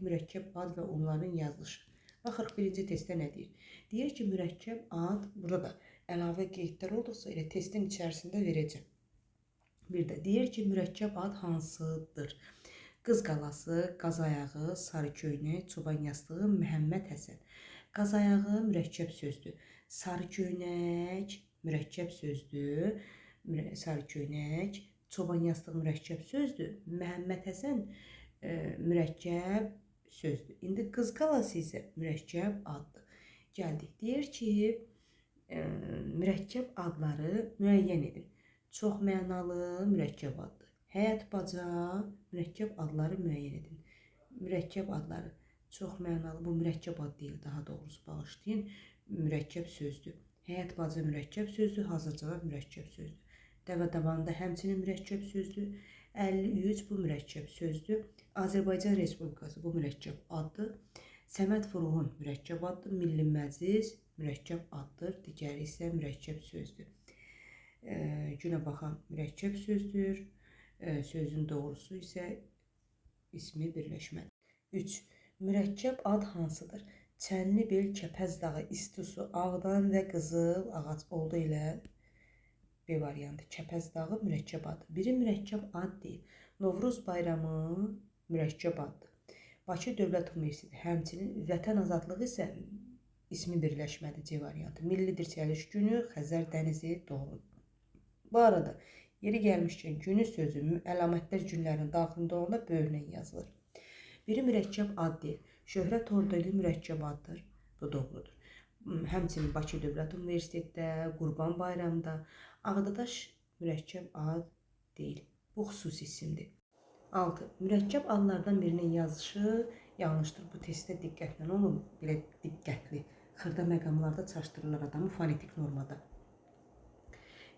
mürəkkəb ad və onların yazılışı. Bax, 41-ci testdə nə deyir? Deyir ki, mürəkkəb ad, burada da əlavə qeydlər olduqsa elə testin içərisində verəcəm. Bir də deyir ki, mürəkkəb ad hansıdır? Qız qalası, qazayağı, sarı köynək, çoban yastığı, Məhəmməd Həsən. Qazayağı mürəkkəb sözdür. Sarı köynək mürəkkəb sözdür. Sarı köynək, çoban yastığı mürəkkəb sözdür. Məhəmməd Həsən mürəkkəb sözdür. İndi qız qalası isə mürəkkəb addır. Gəldik. Deyir ki, mürəkkəb adları müəyyən edin. Çox mənalı mürəkkəb addır. Həyat baca mürəkkəb adları müəyyən edin. Mürəkkəb adları çox mənalı, bu mürəkkəb ad deyil, daha doğrusu bağışlayın, mürəkkəb sözdür. Həyat baca mürəkkəb sözdür, hazır cavab mürəkkəb sözdür. Dəvə-davanda həmçinin mürəkkəb sözdür. 53 bu mürəkkəb sözdür. Azərbaycan Respublikası bu mürəkkəb addır. Səməd Vurğun mürəkkəb addır. Milli Məclis mürəkkəb addır. Digəri isə mürəkkəb sözdür. Günə baxan mürəkkəb sözdür. Sözün doğrusu isə ismi birləşmədir. 3. Mürəkkəb ad hansıdır? Çənlibel, Kəpəz dağı, İstisu, Ağdan və Qızıl ağac oldu ilə B variantı. Kəpəz dağı mürəkkəb adı. Biri mürəkkəb ad deyil. Novruz bayramı mürəkkəb addır. Bakı Dövlət Universiteti, həmçinin Vətən azadlığı isə ismi birləşmədir. C variantı. Milli Dirçəliş günü, Xəzər dənizi doğrudur. Bu arada yeri gəlmişkən günü sözü əlamətlər günlərinin daxilində olanda böyüklə yazılır. Biri mürəkkəb ad deyil. Şöhrət Ordeli mürəkkəb addır. Bu doğrudur. Həmçinin Bakı Dövlət Universitetdə, Qurban Bayramında Ağdadaş mürəkkəb ad deyil. Bu xüsusi isimdir. 6. Mürəkkəb adlardan birinin yazışı yanlışdır. Bu testdə diqqətlə olun. Belə diqqətli. Xırda məqamlarda çaşdırılır adamı fonetik normada.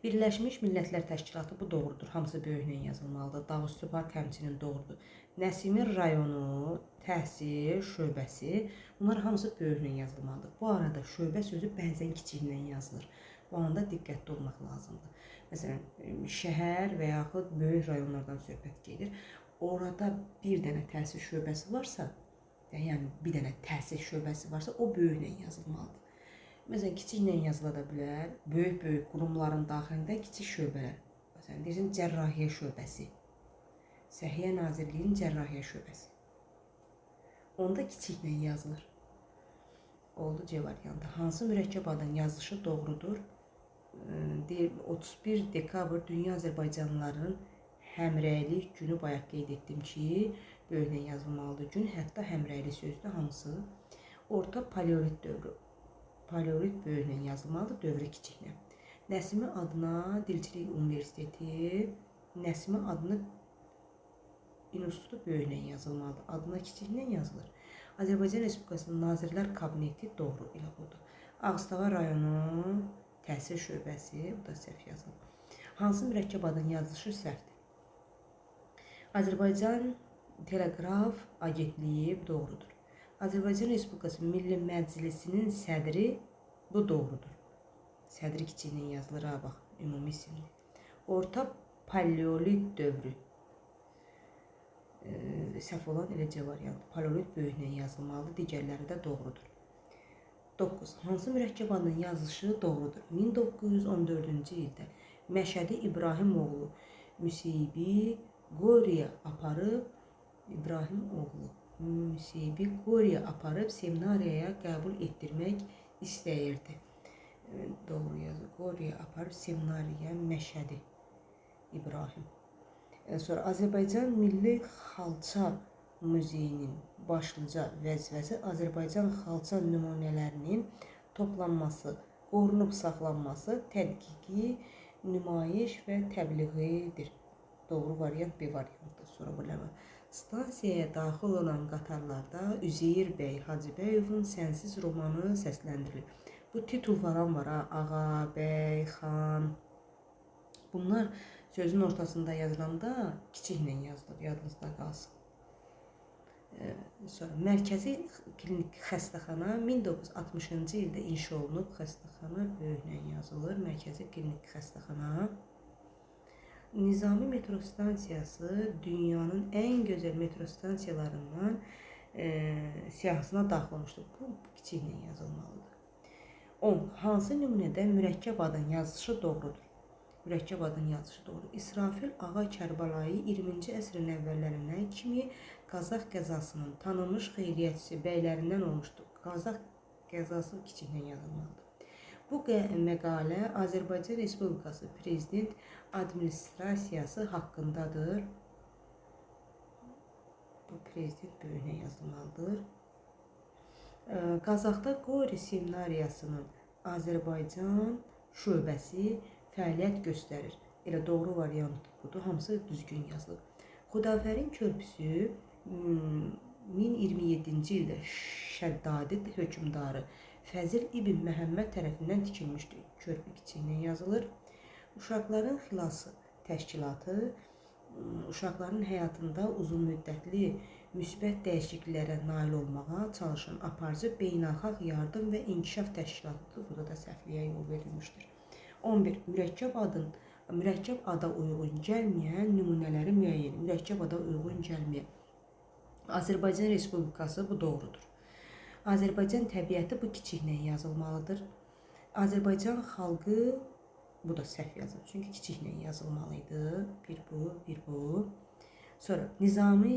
Birləşmiş Millətlər Təşkilatı bu doğrudur. Hamısı böyüklə yazılmalıdır. Dağüstü Park həmçinin doğrudur. Nəsimi rayonu, təhsil şöbəsi, bunlar hamısı böyüklə yazılmalıdır. Bu arada şöbə sözü bəzən kiçiklə yazılır. Bu anda diqqətli olmaq lazımdır. Məsələn, şəhər və yaxud böyük rayonlardan söhbət gedir. Orada bir dənə təhsil şöbəsi varsa, yəni bir dənə təhsil şöbəsi varsa, o böyüklə yazılmalıdır. Məsələn, kiçiklə yazıla da bilər. Böyük qurumların daxilində kiçik şöbələr. Məsələn, deyirsən, Cərrahiyyə şöbəsi. Səhiyyə Nazirliyinin Cərrahiyyə şöbəsi. Onda kiçiklə yazılır. Oldu C variantı. Hansı mürəkkəb adın yazılışı doğrudur? 31 dekabr Dünya Azərbaycanlıların həmrəylik günü bayaq qeyd etdim ki, böyüklə yazılmalıdır gün. Hətta həmrəylik sözdə hamısı. Orta paleolit dövrü. Paleolit böyüklə yazılmalıdır, dövrü kiçiklə. Nəsimi adına Dilçilik Universiteti, Nəsimi adına institutu böyüklə yazılmalıdır. Adına kiçiklə yazılır. Azərbaycan Respublikasının Nazirlər Kabineti doğru ilə budur. Ağstava rayonu, təhsil şöbəsi, bu da səhv yazılır. Hansı mürəkkəb adın yazılışı səhvdir? Azərbaycan Teleqraf Agentliyi doğrudur. Azərbaycan Respublikası Milli Məclisinin sədri, bu doğrudur. Sədri kiçiklə yazılır, ha, bax, ümumi isimli. Orta paleolit dövrü. Səhv olan elə C variantı. Paleolit böyüklə yazılmalıdır, digərləri də doğrudur. 9. Hansı mürəkkəb adının yazılışı doğrudur? 1914-cü ildə Məşədi İbrahimoğlu Müseybi Qoriya aparıb seminariyaya qəbul etdirmək istəyirdi. Doğru yazı. Qoriya aparıb seminariya Məşədi İbrahim. Sonra Azərbaycan Milli Xalça Muzeyinin başlıca vəzifəsi Azərbaycan xalça nümunələrinin toplanması, qorunub saxlanması, tədqiqi, nümayiş və təbliğidir. Doğru variant B variantdır. Sonra burada stansiyaya daxil olan qatarlarda Üzeyir bəy Hacıbəyovun Sənsiz romanı səsləndirilir. Bu titulların var, ağa, bəy, xan. Bunlar sözün ortasında yazılanda kiçiklə yazılır, yadınızda qalsın. Sonra Mərkəzi Klinik Xəstəxana 1960-cı ildə inşa olunub. Xəstəxana böyüklə yazılır. Mərkəzi Klinik Xəstəxana. Nizami metro stansiyası dünyanın ən gözəl metro stansiyalarından siyahısına daxil olmuşdur. Bu kiçiklə yazılmalıdır. 10. Hansı nümunədə mürəkkəb adın yazışı doğrudur? Mürəkkəb adın yazışı doğrudur. İsrafil Ağa Kərbəlayı 20-ci əsrin əvvəllərinə kimi Qazax qəzasının tanınmış xeyriyyətçisi bəylərindən olmuşdur. Qazax qəzası kiçiklə yazılmalıdır. Bu məqalə Azərbaycan Respublikası Prezident Administrasiyası haqqındadır. Bu prezident böyünə yazılmalıdır. Qazaxda Qori seminariyasının Azərbaycan şöbəsi fəaliyyət göstərir. Elə doğru variant budur. Hamısı düzgün yazılıb. Xudafərin körpüsü 1027-ci ildə Şəddadi hökmdarı Fəzil İbn Məhəmməd tərəfindən tikilmişdir. Körpü kiçiklə yazılır. Uşaqların Xilası Təşkilatı uşaqların həyatında uzunmüddətli müsbət dəyişikliklərə nail olmağa çalışan aparıcı beynəlxalq yardım və inkişaf təşkilatıdır. Burada da səhvliyə yol verilmişdir. 11. Mürəkkəb ada uyğun gəlməyən nümunələri müəyyən. Mürəkkəb ada uyğun gəlməyən. Azərbaycan Respublikası bu doğrudur. Azərbaycan təbiəti bu kiçiklə yazılmalıdır. Azərbaycan xalqı bu da səhv yazılır. Çünki kiçiklə yazılmalıydı. Bir bu. Sonra Nizami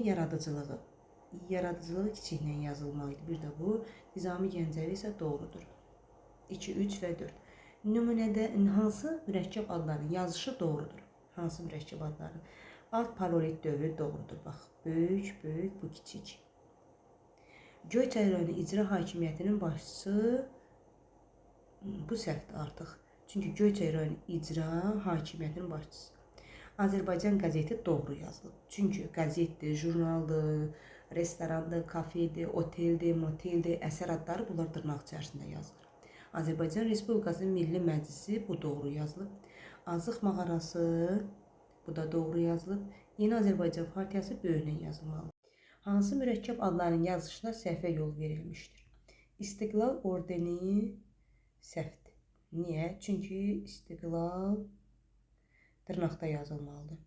yaradıcılığı kiçiklə yazılmalıydı. Bir də bu. Nizami Gəncəvi isə doğrudur. 2, 3 və 4. Nümunədə hansı mürəkkəb adların yazışı doğrudur? Hansı mürəkkəb adların? Alt paleolit dövrü doğrudur. Bax, böyük, bu kiçik. Göyçay rayonu icra hakimiyyətinin başçısı bu səhvdir artıq. Çünki Göyçay rayonu icra hakimiyyətinin başçısı. Azərbaycan qəzeti doğru yazılıb. Çünki qəzetdir, jurnaldır, restorandır, kafedir, oteldir, moteldir, əsər adları bunlar dırnaq içərisində yazılır. Azərbaycan Respublikasının Milli Məclisi bu doğru yazılıb. Azıq mağarası bu da doğru yazılıb. Yeni Azərbaycan Partiyası böyüklə yazılmalıdır. Hansı mürəkkəb adların yazışına səhvə yol verilmişdir? İstiqlal ordeni səhvdir. Niyə? Çünki İstiqlal dırnaqda yazılmalıdır.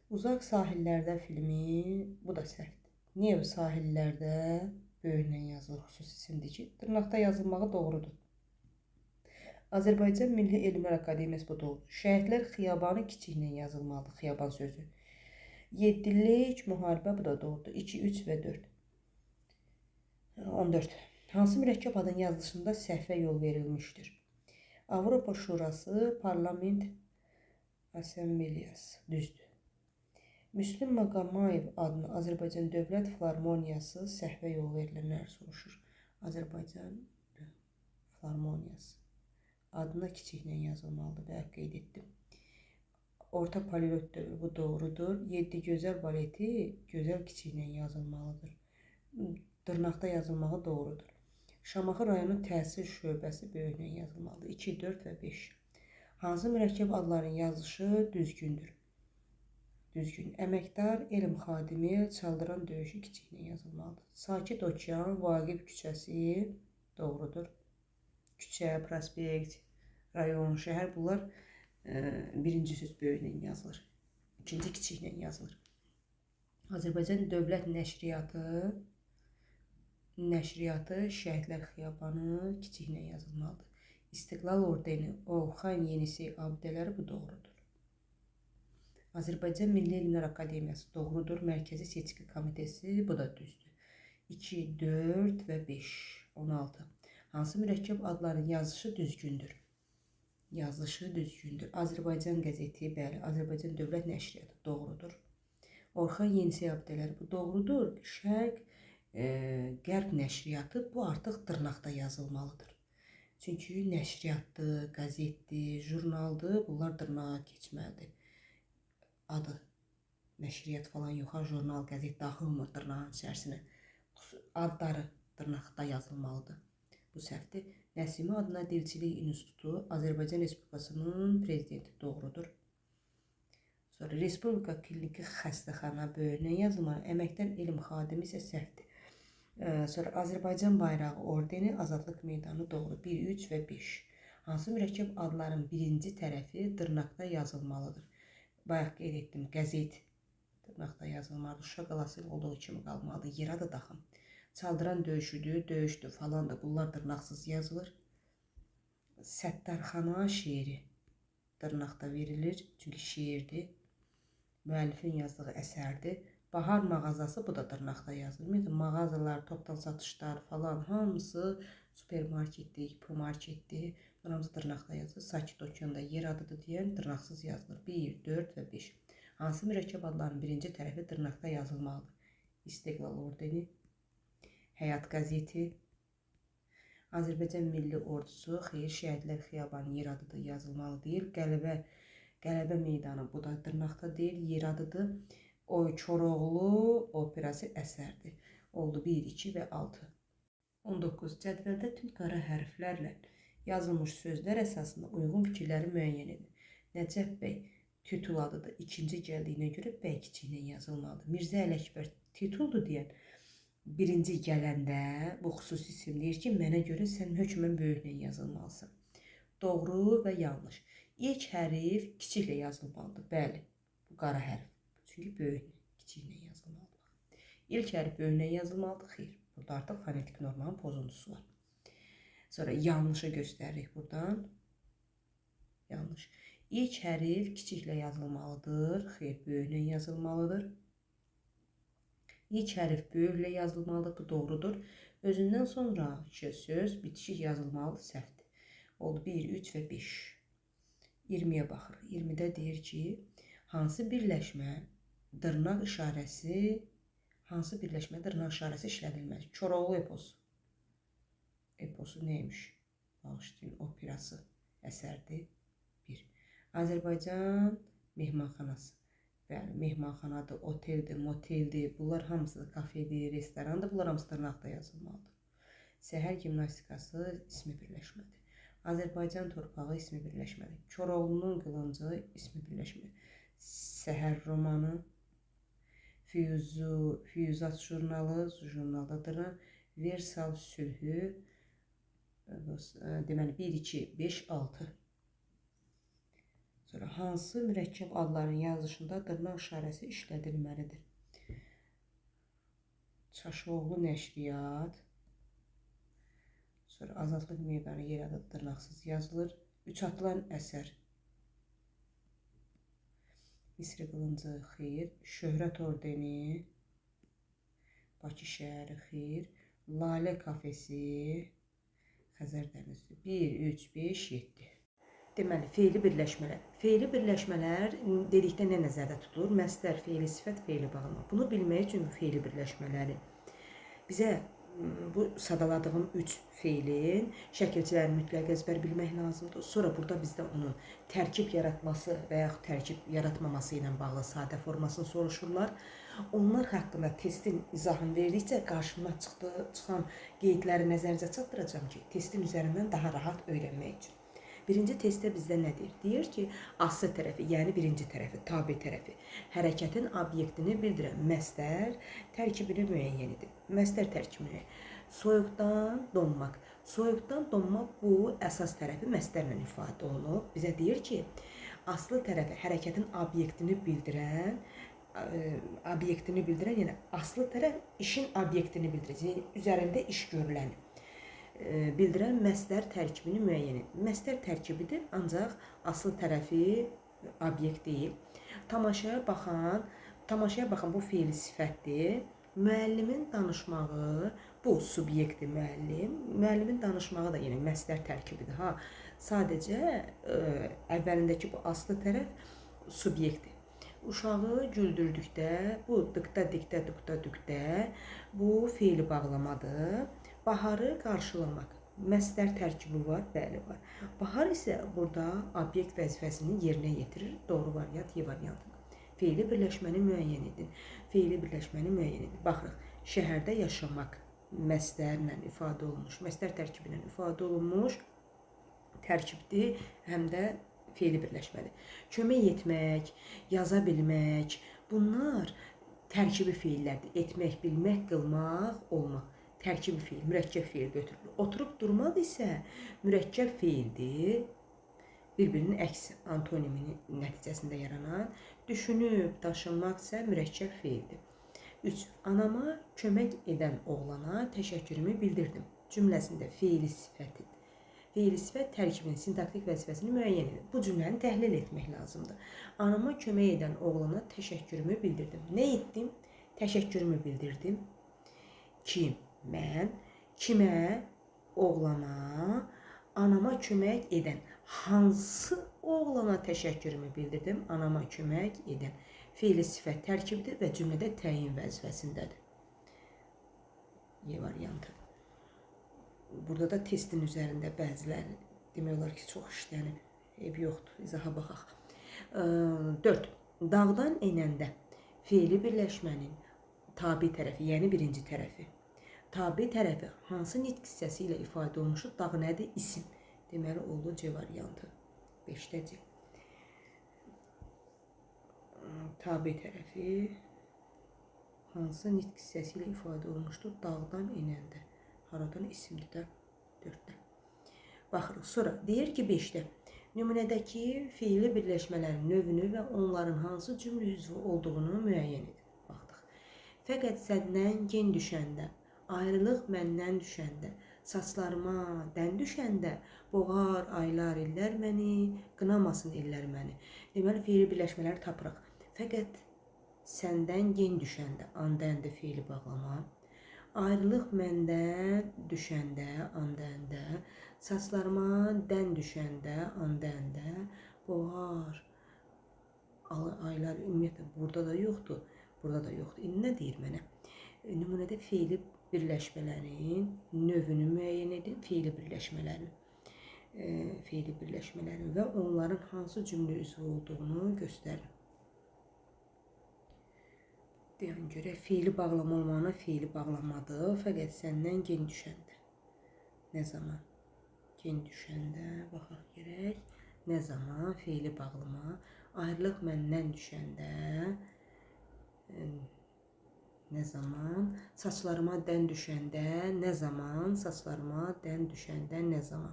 Uzaq sahillərdə filmi bu da səhvdir. Niyə bu sahillərdə böyüklə yazılır? Xüsusi isimdir ki, dırnaqda yazılmağı doğrudur. Azərbaycan Milli Elmlər Akademiyası bu doğrudur. Şəhidlər Xiyabanı kiçiklə yazılmalıdır. Xiyaban sözü. 7-lik müharibə bu da doğrudur. 2, 3 və 4. 14. Hansı mürəkkəb adın yazılışında səhvə yol verilmişdir? Avropa Şurası, Parlament Assambleyası. Düzdür. Müslüm Maqamayev adına Azərbaycan Dövlət Filarmoniyası səhvə yol verilənlər soruşur. Azərbaycan Filarmoniyası adına kiçiklə yazılmalıdır və qeyd etdim. Orta paleolit dövrü bu doğrudur. 7 gözəl baleti gözəl kiçiklə yazılmalıdır. Dırnaqda yazılmağı doğrudur. Şamaxı rayonu təhsil şöbəsi böyüklə yazılmalıdır. 2, 4 və 5. Hansı mürəkkəb adların yazışı düzgündür? Düzgün. Əməkdar, elm xadimi, çaldıran döyüşü kiçiklə yazılmalıdır. Sakit Okean, Vaqif küçəsi doğrudur. Küçə, prospekt, rayon, şəhər bunlar birinci söz böyüklə yazılır. İkinci kiçiklə yazılır. Azərbaycan Dövlət Nəşriyyatı Şəhidlər Xiyabanı kiçiklə yazılmalıdır. İstiqlal ordeni, Orxan Yenisey abidələri bu doğrudur. Azərbaycan Milli Elmlər Akademiyası doğrudur. Mərkəzi Seçki Komitesi bu da düzdür. 2, 4 və 5, 16. Hansı mürəkkəb adların yazışı düzgündür? Yazışı düzgündür. Azərbaycan qəzeti, bəli, Azərbaycan Dövlət Nəşriyyatı doğrudur. Orxan Yenisey abidələri bu doğrudur. Şərq, Qərb nəşriyyatı bu artıq dırnaqda yazılmalıdır. Çünki nəşriyyatdır, qəzetdir, jurnaldır, bunlar dırnağa keçməlidir. Adı, nəşriyyat falan yox, jurnal, qəzet daxil olmur dırnağın içərisinə. Adları dırnaqda yazılmalıdır. Bu səhvdir. Nəsimi adına Dilçilik İnstitutu Azərbaycan Respublikasının prezidenti doğrudur. Sonra Respublika Kliniki Xəstəxana böyüklə yazılmalı. Əməkdar elm xadimi isə səhvdir. Sonra Azərbaycan bayrağı ordeni, Azadlıq meydanı doğru. 1, 3 və 5. Hansı mürəkkəb adların birinci tərəfi dırnaqda yazılmalıdır? Bayaq qeyd etdim, qəzet dırnaqda yazılmalıdır. Şuşa qalası olduğu kimi qalmalıdır. Yer adı daxım. Çaldıran döyüşüdür, döyüşdür falan da bunlar dırnaqsız yazılır. Səttarxana şeiri dırnaqda verilir. Çünki şeirdir. Müəllifin yazdığı əsərdir. Bahar mağazası bu da dırnaqda yazılır. Ümumiyyətlə mağazalar, topdan satışlar falan hamısı supermarketdir, hipermarketdir. Bunlar hamısı dırnaqda yazılır. Sakit Okeanda yer adıdır deyən dırnaqsız yazılır. 1, 4 və 5. Hansı mürəkkəb adlarının birinci tərəfi dırnaqda yazılmalıdır? İstiqlal ordeni, Həyat qəzeti, Azərbaycan Milli Ordusu, Xeyir Şəhidlər Xiyabanı yer adıdır yazılmalı deyil. Qələbə meydanı bu da dırnaqda deyil, yer adıdır. Oy Koroğlu operası əsərdir. Oldu 1, 2 və 6. 19. Cədvəldə tüm qara hərflərlə yazılmış sözlər əsasında uyğun fikirləri müəyyən edin. Nəcəf bəy titul adıdır. İkinci gəldiyinə görə bəy kiçiylə yazılmalıdır. Mirzə Ələkbər tituldur deyən birinci gələndə bu xüsusi isim deyir ki, mənə görə sən hökmən böyüklə yazılmalısan. Doğru və yanlış. İlk hərf kiçiklə yazılmalıdır. Bəli, bu qara hərf. Çünki böyüklə, kiçiklə yazılmalıdır. İlk hərf böyüklə yazılmalıdır. Xeyr, burada artıq fonetik normanın pozuntusu var. Sonra yanlışı göstəririk buradan. Yanlış. İlk hərf kiçiklə yazılmalıdır. Xeyr, böyüklə yazılmalıdır. İlk hərf böyüklə yazılmalıdır, bu doğrudur. Özündən sonra söz bitişik yazılmalıdır, səhvdir. Oldu 1, 3 və 5. 20-yə baxırıq. 20-də deyir ki, hansı birləşmə dırnaq işarəsi işlədilməlidir? Koroğlu eposu. Eposu neymiş? Bağışlayın, operası əsərdir. 1. Azərbaycan mehmanxanası. Bəli, mehmanxanadır, oteldir, moteldir, bunlar hamısı da kafedir, restorandır, bunlar hamısı dırnaqda yazılmalıdır. Səhər gimnastikası ismi birləşmədir. Azərbaycan torpağı ismi birləşmədir. Koroğlunun qılıncı ismi birləşmədir. Səhər romanı, Füyuzat jurnalı, jurnaldadır. Versal sülhü, deməli 1, 2, 5, 6. Sonra hansı mürəkkəb adların yazışında dırnaq işarəsi işlədilməlidir? Çaşoğlu nəşriyyat. Sonra Azadlıq meydanı yer adı dırnaqsız yazılır. Üç atılan əsər. Misri qılıncı, xeyr. Şöhrət ordeni, Bakı şəhəri, xeyr. Lalə kafesi, Xəzər dənizi. 1, 3, 5, 7. Deməli, feili birləşmələr. Feili birləşmələr dedikdə nə nəzərdə tutulur? Məstər, feili sifət, feili bağlama. Bunu bilmək üçün feili birləşmələri bizə bu sadaladığım 3 feilin şəkilçilərini mütləq əzbər bilmək lazımdır. Sonra burada bizdə onun tərkib yaratması və yaxud tərkib yaratmaması ilə bağlı sadə formasını soruşurlar. Onlar haqqında testin izahını verdikcə qarşıma çıxan qeydləri nəzərinizə çatdıracağım ki, testin üzərindən daha rahat öyrənmək üçün. Birinci testdə bizdə nə deyir? Deyir ki, aslı tərəfi, yəni birinci tərəfi, tabi tərəfi, hərəkətin obyektini bildirən məstər tərkibini müəyyən edin. Məstər tərkibini soyuqdan donmaq. Soyuqdan donmaq bu əsas tərəfi məstərlə ifadə olunub. Bizə deyir ki, aslı tərəfi hərəkətin obyektini bildirən, yəni aslı tərəf işin obyektini bildirəcək, yəni üzərində iş görüləni bildirən məstər tərkibini müəyyən edin. Məstər tərkibidir, ancaq asıl tərəfi obyekt deyil. Tamaşaya baxan bu feili sifətdir. Müəllimin danışmağı, bu subyektdir müəllim. Müəllimin danışmağı da yəni məstər tərkibidir. Sadəcə əvvəlindəki bu aslı tərəf subyektdir. Uşağı güldürdükdə, bu dıqda, diqdə, duqda, düqdə, bu feili bağlamadır. Baharı qarşılamaq. Məstər tərkibi var, bəli var. Bahar isə burada obyekt vəzifəsini yerinə yetirir. Doğru variant, Y variantıdır. Feili birləşməni müəyyən edin. Feili birləşməni müəyyən edin. Baxırıq, şəhərdə yaşamaq məstərlə ifadə olunmuş, məstər tərkibi ilə ifadə olunmuş tərkibdir, həm də feili birləşmədir. Kömək etmək, yaza bilmək, bunlar tərkibi feillərdir. Etmək, bilmək, qılmaq, olmaq. Tərkibi feil, mürəkkəb feil götürülür. Oturub durmaq isə mürəkkəb feildir. Bir-birinin əksi antoniminin nəticəsində yaranan. Düşünüb daşınmaq isə mürəkkəb feildir. 3. Anama kömək edən oğlana təşəkkürümü bildirdim. Cümləsində feili sifətin, feili sifət tərkibinin sintaktik vəzifəsini müəyyən edin. Bu cümləni təhlil etmək lazımdır. Anama kömək edən oğlana təşəkkürümü bildirdim. Nə etdim? Təşəkkürümü bildirdim. Kim? Mən. Kimə? Oğlana. Anama kömək edən. Hansı oğlana təşəkkürümü bildirdim? Anama kömək edən. Feili sifət tərkibidir və cümlədə təyin vəzifəsindədir. Y variantı. Burada da testin üzərində bəziləri demək olar ki, çox işlənib. Eyb yoxdur, izaha baxaq. 4. Dağdan enəndə feili birləşmənin tabi tərəfi, yəni birinci tərəfi. Tabi tərəfi hansı nitq hissəsi ilə ifadə olunmuşdur? Dağ nədir? İsim. Deməli, oldu C variantı. 5-də C. Tabi tərəfi hansı nitq hissəsi ilə ifadə olunmuşdur? Dağdan enəndə. Haradan isimdir də 4-də. Baxırıq. Sonra deyir ki 5-də. Nümunədəki feili birləşmələrin növünü və onların hansı cümlə üzvü olduğunu müəyyən edin. Baxdıq. Fəqət səndən gen düşəndə, ayrılıq məndən düşəndə, saçlarıma dən düşəndə, boğar aylar illər məni, qınamasın illər məni. Deməli, feili birləşmələri tapırıq. Fəqət səndən gen düşəndə, andəndə feili bağlama. Ayrılıq məndən düşəndə, andəndə, saçlarıma dən düşəndə, andəndə, boğar aylar, ümumiyyətlə, burada da yoxdur, burada da yoxdur. İndi nə deyir mənə? Nümunədə feili birləşmələrin növünü müəyyən edin, feili birləşmələrin və onların hansı cümlə üzvü olduğunu göstərin. Deyən görək, feili bağlama olmağına feili bağlamadır, fəqət səndən gen düşəndə. Nə zaman? Gen düşəndə, baxaq gerək. Nə zaman? Feili bağlama. Ayrılıq məndən düşəndə. Nə zaman? Saçlarıma dən düşəndə. Nə zaman? Saçlarıma dən düşəndə. Nə zaman?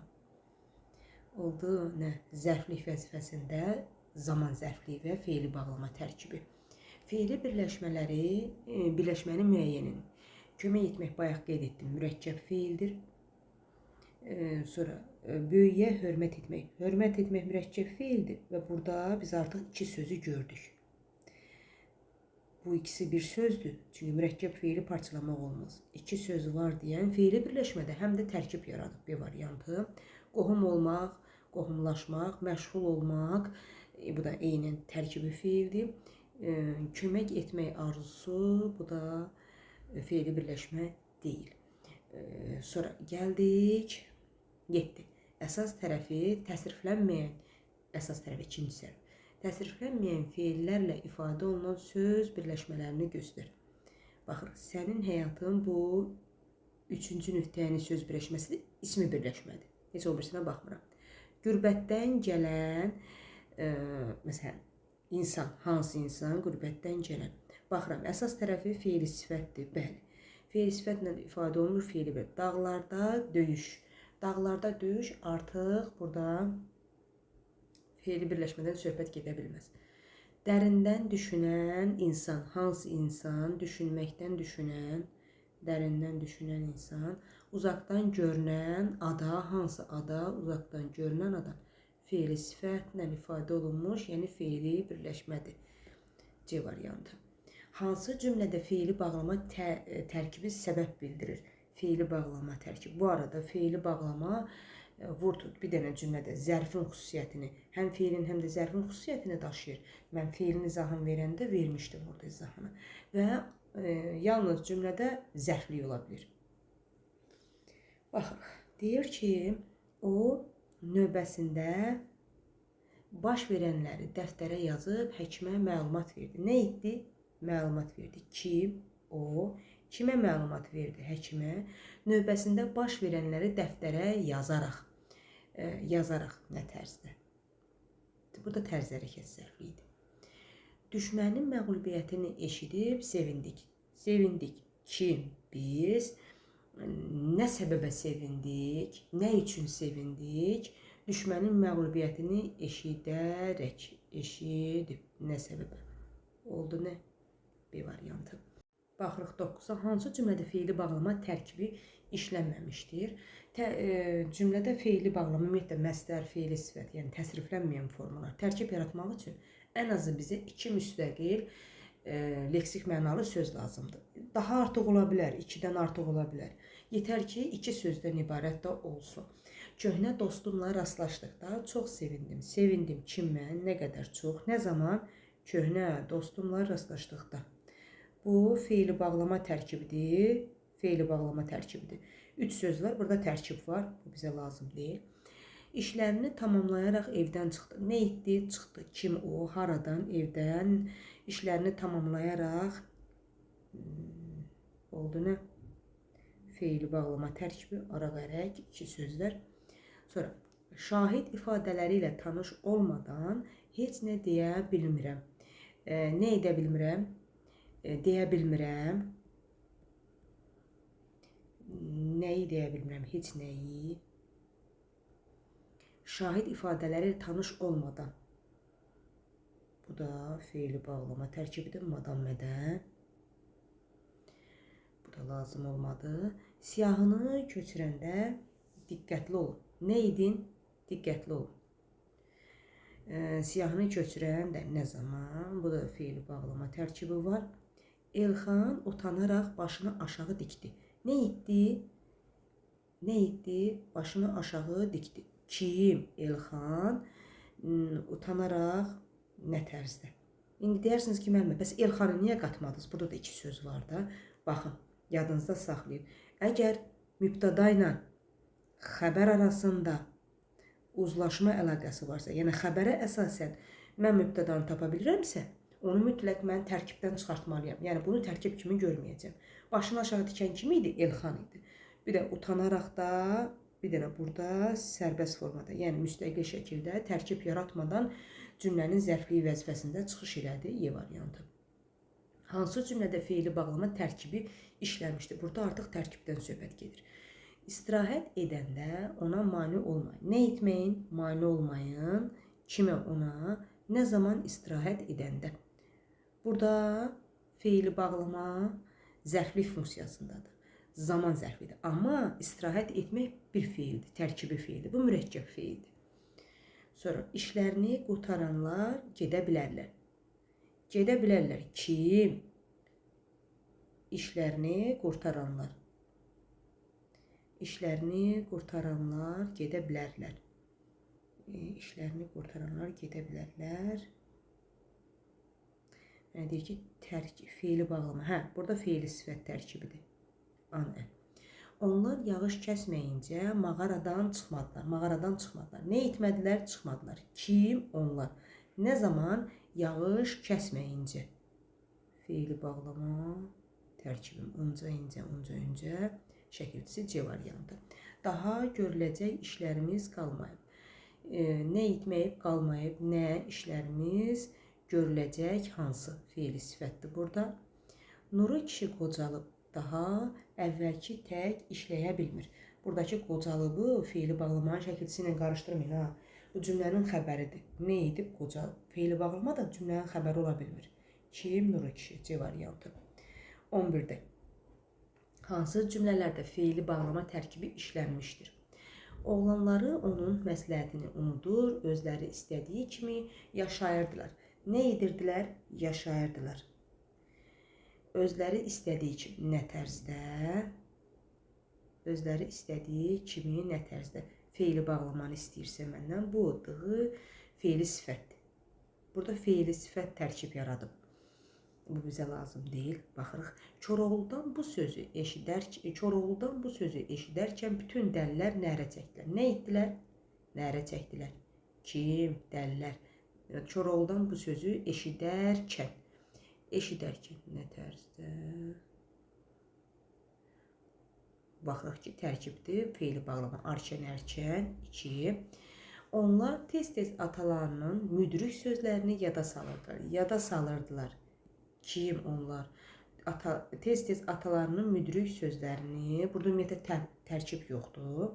Oldu nə? Zərflik vəzifəsində zaman zərfliyi və feili bağlama tərkibi. Feili birləşməni müəyyənin. Kömək etmək, bayaq qeyd etdim, mürəkkəb feildir. Sonra böyüyə hörmət etmək. Hörmət etmək mürəkkəb feildir və burada biz artıq iki sözü gördük. Bu ikisi bir sözdür. Çünki mürəkkəb feili parçalamaq olmaz. İki sözü var deyən feili birləşmədə həm də tərkib yaradıb B variantı. Qohum olmaq, qohumlaşmaq, məşğul olmaq, bu da eynən tərkibi feildir. Kömək etmək arzusu, bu da feili birləşmə deyil. Sonra gəldik 7. Əsas tərəfi təsriflənməyən, əsas tərəfi ikinci sərf. Təsriflənməyən feillərlə ifadə olunan söz birləşmələrini göstər. Baxırıq, sənin həyatın bu üçüncü nöqtəyinin söz birləşməsidir, ismi birləşmədir. Heç olmuşuna baxmıram. Qürbətdən gələn, məsələn, İnsan, hansı insan? Qürbətdən gələn. Baxıram, əsas tərəfi feili sifətdir. Bəli, feili sifətlə ifadə olunur feili bir. Dağlarda döyüş. Dağlarda döyüş artıq burada feili birləşmədən söhbət gedə bilməz. Dərindən düşünən insan, hansı insan? Düşünməkdən düşünən, dərindən düşünən insan. Uzaqdan görünən ada, hansı ada? Uzaqdan görünən ada. Feili sifətlə ifadə olunmuş, yəni feili birləşmədir. C variantı. Hansı cümlədə feili bağlama tərkibi səbəb bildirir? Feili bağlama tərkibi. Bu arada feili bağlama vur tut bir dənə cümlədə zərfin xüsusiyyətini, həm feilin, həm də zərfin xüsusiyyətini daşıyır. Mən feilin izahını verəndə vermişdim burada izahını. Və yalnız cümlədə zərflik ola bilir. Baxırıq. Deyir ki, o növbəsində baş verənləri dəftərə yazıb həkimə məlumat verdi. Nə etdi? Məlumat verdi. Kim? O. Kimə məlumat verdi? Həkimə. Növbəsində baş verənləri dəftərə yazaraq. Yazaraq nə tərzdə? Burada tərz hərəkət zərfliyidir. Düşmənin məğlubiyyətini eşidib sevindik. Sevindik. Kim? Biz. Nə səbəbə sevindik? Nə üçün sevindik? Düşmənin məğlubiyyətini eşidərək. Eşidib. Nə səbəbə? Oldu nə? B variantı. Baxırıq 9-a. Hansı cümlədə feili bağlama tərkibi işlənməmişdir? Cümlədə feili bağlama ümumiyyətlə məsdər, feili sifət, yəni təsriflənməyən formalar tərkib yaratmaq üçün ən azı bizə 2 müstəqil leksik mənalı söz lazımdır. Daha artıq ola bilər, 2-dən artıq ola bilər. Yetər ki, 2 sözdən ibarət də olsun. Köhnə dostumla rastlaşdıqda çox sevindim. Sevindim kimə, nə qədər çox, nə zaman? Köhnə dostumla rastlaşdıqda. Bu feili bağlama tərkibidir. Feili bağlama tərkibidir. 3 söz var, burada tərkib var. Bu bizə lazım deyil. İşlərini tamamlayaraq evdən çıxdı. Nə etdi? Çıxdı. Kim o? Haradan? Evdən. İşlərini tamamlayaraq oldu nə? Feili bağlama tərkibi, ara-qərək, 2 sözlər. Sonra, şahid ifadələri ilə tanış olmadan heç nə deyə bilmirəm. Nə edə bilmirəm? Deyə bilmirəm. Nəyi deyə bilmirəm? Heç nəyi. Şahid ifadələri ilə tanış olmadan. Bu da feili bağlama tərkibidir. Madam-mədən. Bu da lazım olmadı. Siyahını köçürəndə diqqətli olun. Nə edin? Diqqətli olun. Siyahını köçürən də nə zaman? Bu da feili bağlama tərkibi var. Elxan utanaraq başını aşağı dikdi. Nə etdi? Nə etdi? Başını aşağı dikdi. Kim? Elxan utanaraq nə tərzdə? İndi deyirsiniz ki, müəllimə, bəs Elxanı niyə qatmadınız? Burada da 2 söz var da. Baxın, yadınızda saxlayın. Əgər mübtəda ilə xəbər arasında uzlaşma əlaqəsi varsa, yəni xəbərə əsasən mən mübtədanı tapa bilirəmsə, onu mütləq mən tərkibdən çıxartmalıyam. Yəni bunu tərkib kimi görməyəcəm. Başını aşağı dikən kim idi? Elxan idi. Bir də utanaraq da, bir dənə burada sərbəst formada, yəni müstəqil şəkildə tərkib yaratmadan cümlənin zərfliyi vəzifəsində çıxış elədi Y variantı. Hansı cümlədə feili bağlama tərkibi işlənmişdir? Burada artıq tərkibdən söhbət gedir. İstirahət edəndə ona mane olmayın. Nə etməyin? Mane olmayın. Kimə? Ona. Nə zaman? İstirahət edəndə. Burada feili bağlama zərflik funksiyasındadır. Zaman zərfidir. Amma istirahət etmək bir feildir, tərkibi feildir. Bu mürəkkəb feildir. Sonra işlərini qurtaranlar gedə bilərlər. Gedə bilərlər. Kim? İşlərini qurtaranlar. İşlərini qurtaranlar gedə bilərlər. İşlərini qurtaranlar gedə bilərlər. Yəni deyir ki, feili bağlama. Hə, burada feili sifət tərkibidir. Anə. Onlar yağış kəsməyincə mağaradan çıxmadılar. Mağaradan çıxmadılar. Nə etmədilər? Çıxmadılar. Kim? Onlar. Nə zaman? Yağış kəsməyincə. Feili bağlama tərkibim. Öncə. Şəkilçisi C variantı. Daha görüləcək işlərimiz qalmayıb. Nə etməyib, qalmayıb, nə işlərimiz görüləcək, hansı feili sifətdir burada. Nuru kişi qocalıb, daha əvvəlki tək işləyə bilmir. Buradakı qocalıbı feili bağlamanın şəkilçisi ilə qarışdırmayın. Ha. Bu cümlənin xəbəridir. Nə edib qocalıb? Feili bağlama da cümlənin xəbəri ola bilmir. Kim? Nuru kişi. C variantı. 11-də. Hansı cümlələrdə feili bağlama tərkibi işlənmişdir? Oğlanları onun məsləhətini unudur, özləri istədiyi kimi yaşayırdılar. Nə edirdilər? Yaşayırdılar. Özləri istədiyi kimi nə tərzdə? Özləri istədiyi kimi nə tərzdə? Feili bağlamanı istəyirsə məndən bu adığı feili sifətdir. Burada feili sifət tərkib yaradıb. Bu bizə lazım deyil. Baxırıq. Koroğludan bu sözü eşidərkən bütün dəlilər nərə çəkdilər. Nə etdilər? Nərə çəkdilər. Kim? Dəlilər. Koroğludan bu sözü eşidərkən. Eşidərkən nə tərzdə? Baxırıq ki, tərkibdir. Feili bağlama. Arkən, 2. Onlar tez-tez atalarının müdrik sözlərini yada salırdılar. Yada salırdılar. Kim onlar? Tez-tez atalarının müdrik sözlərini, burada ümumiyyətlə tərkib yoxdur.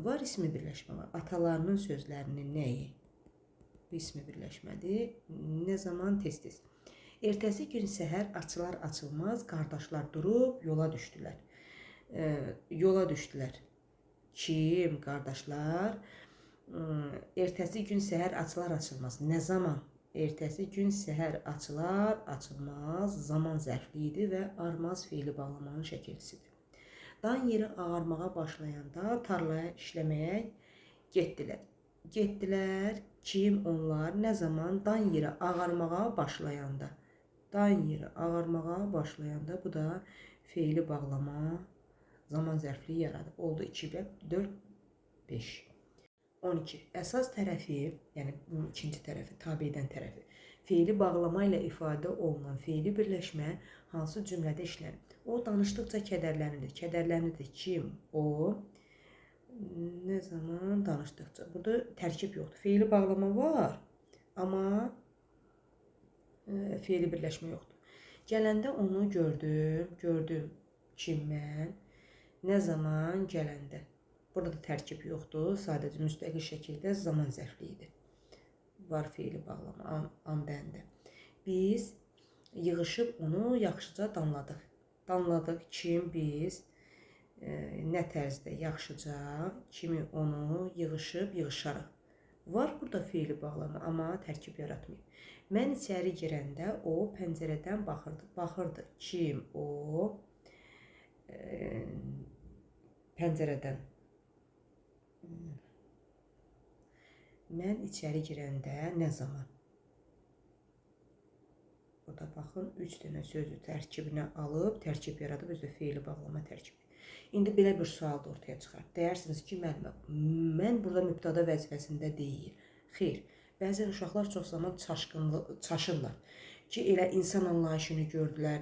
Var ismi birləşmə var. Atalarının sözlərinin nəyi? Bu ismi birləşmədir. Nə zaman? Tez-tez. Ertəsi gün səhər açılar-açılmaz qardaşlar durub yola düşdülər. Yola düşdülər. Kim? Qardaşlar. Ertəsi gün səhər açılar-açılmaz. Nə zaman? Ertəsi gün səhər açılar-açılmaz zaman zərfli idi və armaz feili bağlamanın şəkilçisidir. Dan yeri ağarmağa başlayanda tarlaya işləməyə getdilər. Getdilər. Kim? Onlar. Nə zaman? Dan yeri ağarmağa başlayanda. Dan yeri ağarmağa başlayanda, bu da feili bağlama zaman zərfliyi yaradır. Oldu 2, 4, 5. 12. Əsas tərəfi, yəni ikinci tərəfi, tabe edən tərəfi, feili bağlama ilə ifadə olunan feili birləşmə hansı cümlədə işlənir? O danışdıqca kədərlənir. Kədərlənir. Kim? O. Nə zaman? Danışdıqca. Burada tərkib yoxdur. Feili bağlama var, amma feili birləşmə yoxdur. Gələndə onu gördüm. Kim? Mən. Nə zaman? Gələndə. Burada da tərkib yoxdur. Sadəcə müstəqil şəkildə zaman zərfliyidir. Var feili bağlama, an bəndə. Biz yığışıb onu yaxşıca danladıq. Danladıq. Kim? Biz. Nə tərzdə? Yaxşıca. Kimi? Onu yığışıb, yığışarıq. Var burada feili bağlama, amma tərkib yaratmayıb. Mən içəri girəndə o pəncərədən baxırdı. Kim? O. Pəncərədən. Mən içəri girəndə nə zaman? Burada baxın, 3 dənə sözü tərkibinə alıb, tərkib yaradıb, özü də feili bağlama tərkibi. İndi belə bir sual da ortaya çıxar. Deyirsiniz ki, müəllimə, mən burada mübtada vəzifəsində deyil. Xeyr, bəzən uşaqlar çox zaman çaşırlar ki, elə insan anlayışını gördülər,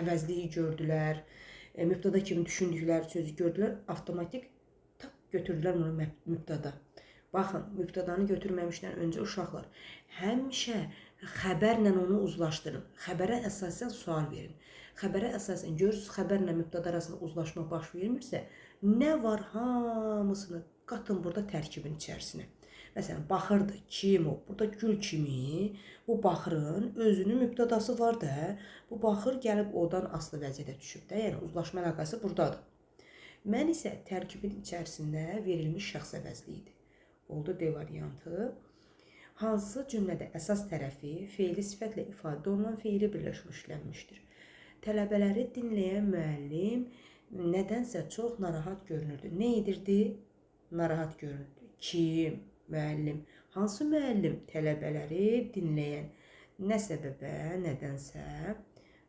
əvəzliyi gördülər, mübtada kimi düşündükləri sözü gördülər, avtomatik götürdülər bunu mübtada. Baxın, mübtadanı götürməmişdən öncə uşaqlar həmişə xəbərlə onu uzlaşdırın. Xəbərə əsasən sual verin. Xəbərə əsasən görürsünüz, xəbərlə mübtada arasında uzlaşma baş vermirsə, nə var hamısını qatın burada tərkibin içərisinə. Məsələn, baxırdı. Kim o? Burada gül kimi bu baxırın özünün mübtadası var da, bu baxır gəlib odan asılı vəziyyətə düşüb də, yəni uzlaşma əlaqəsi buradadır. Mən isə tərkibin içərisində verilmiş şəxs əvəzliyidir. Oldu D variantı. Hansı cümlədə əsas tərəfi feili sifətlə ifadə olunan feili birləşmişlənmişdir? Tələbələri dinləyən müəllim nədənsə çox narahat görünürdü. Nə edirdi? Narahat görünürdü. Kim? Müəllim. Hansı müəllim? Tələbələri dinləyən. Nə səbəbə? Nədənsə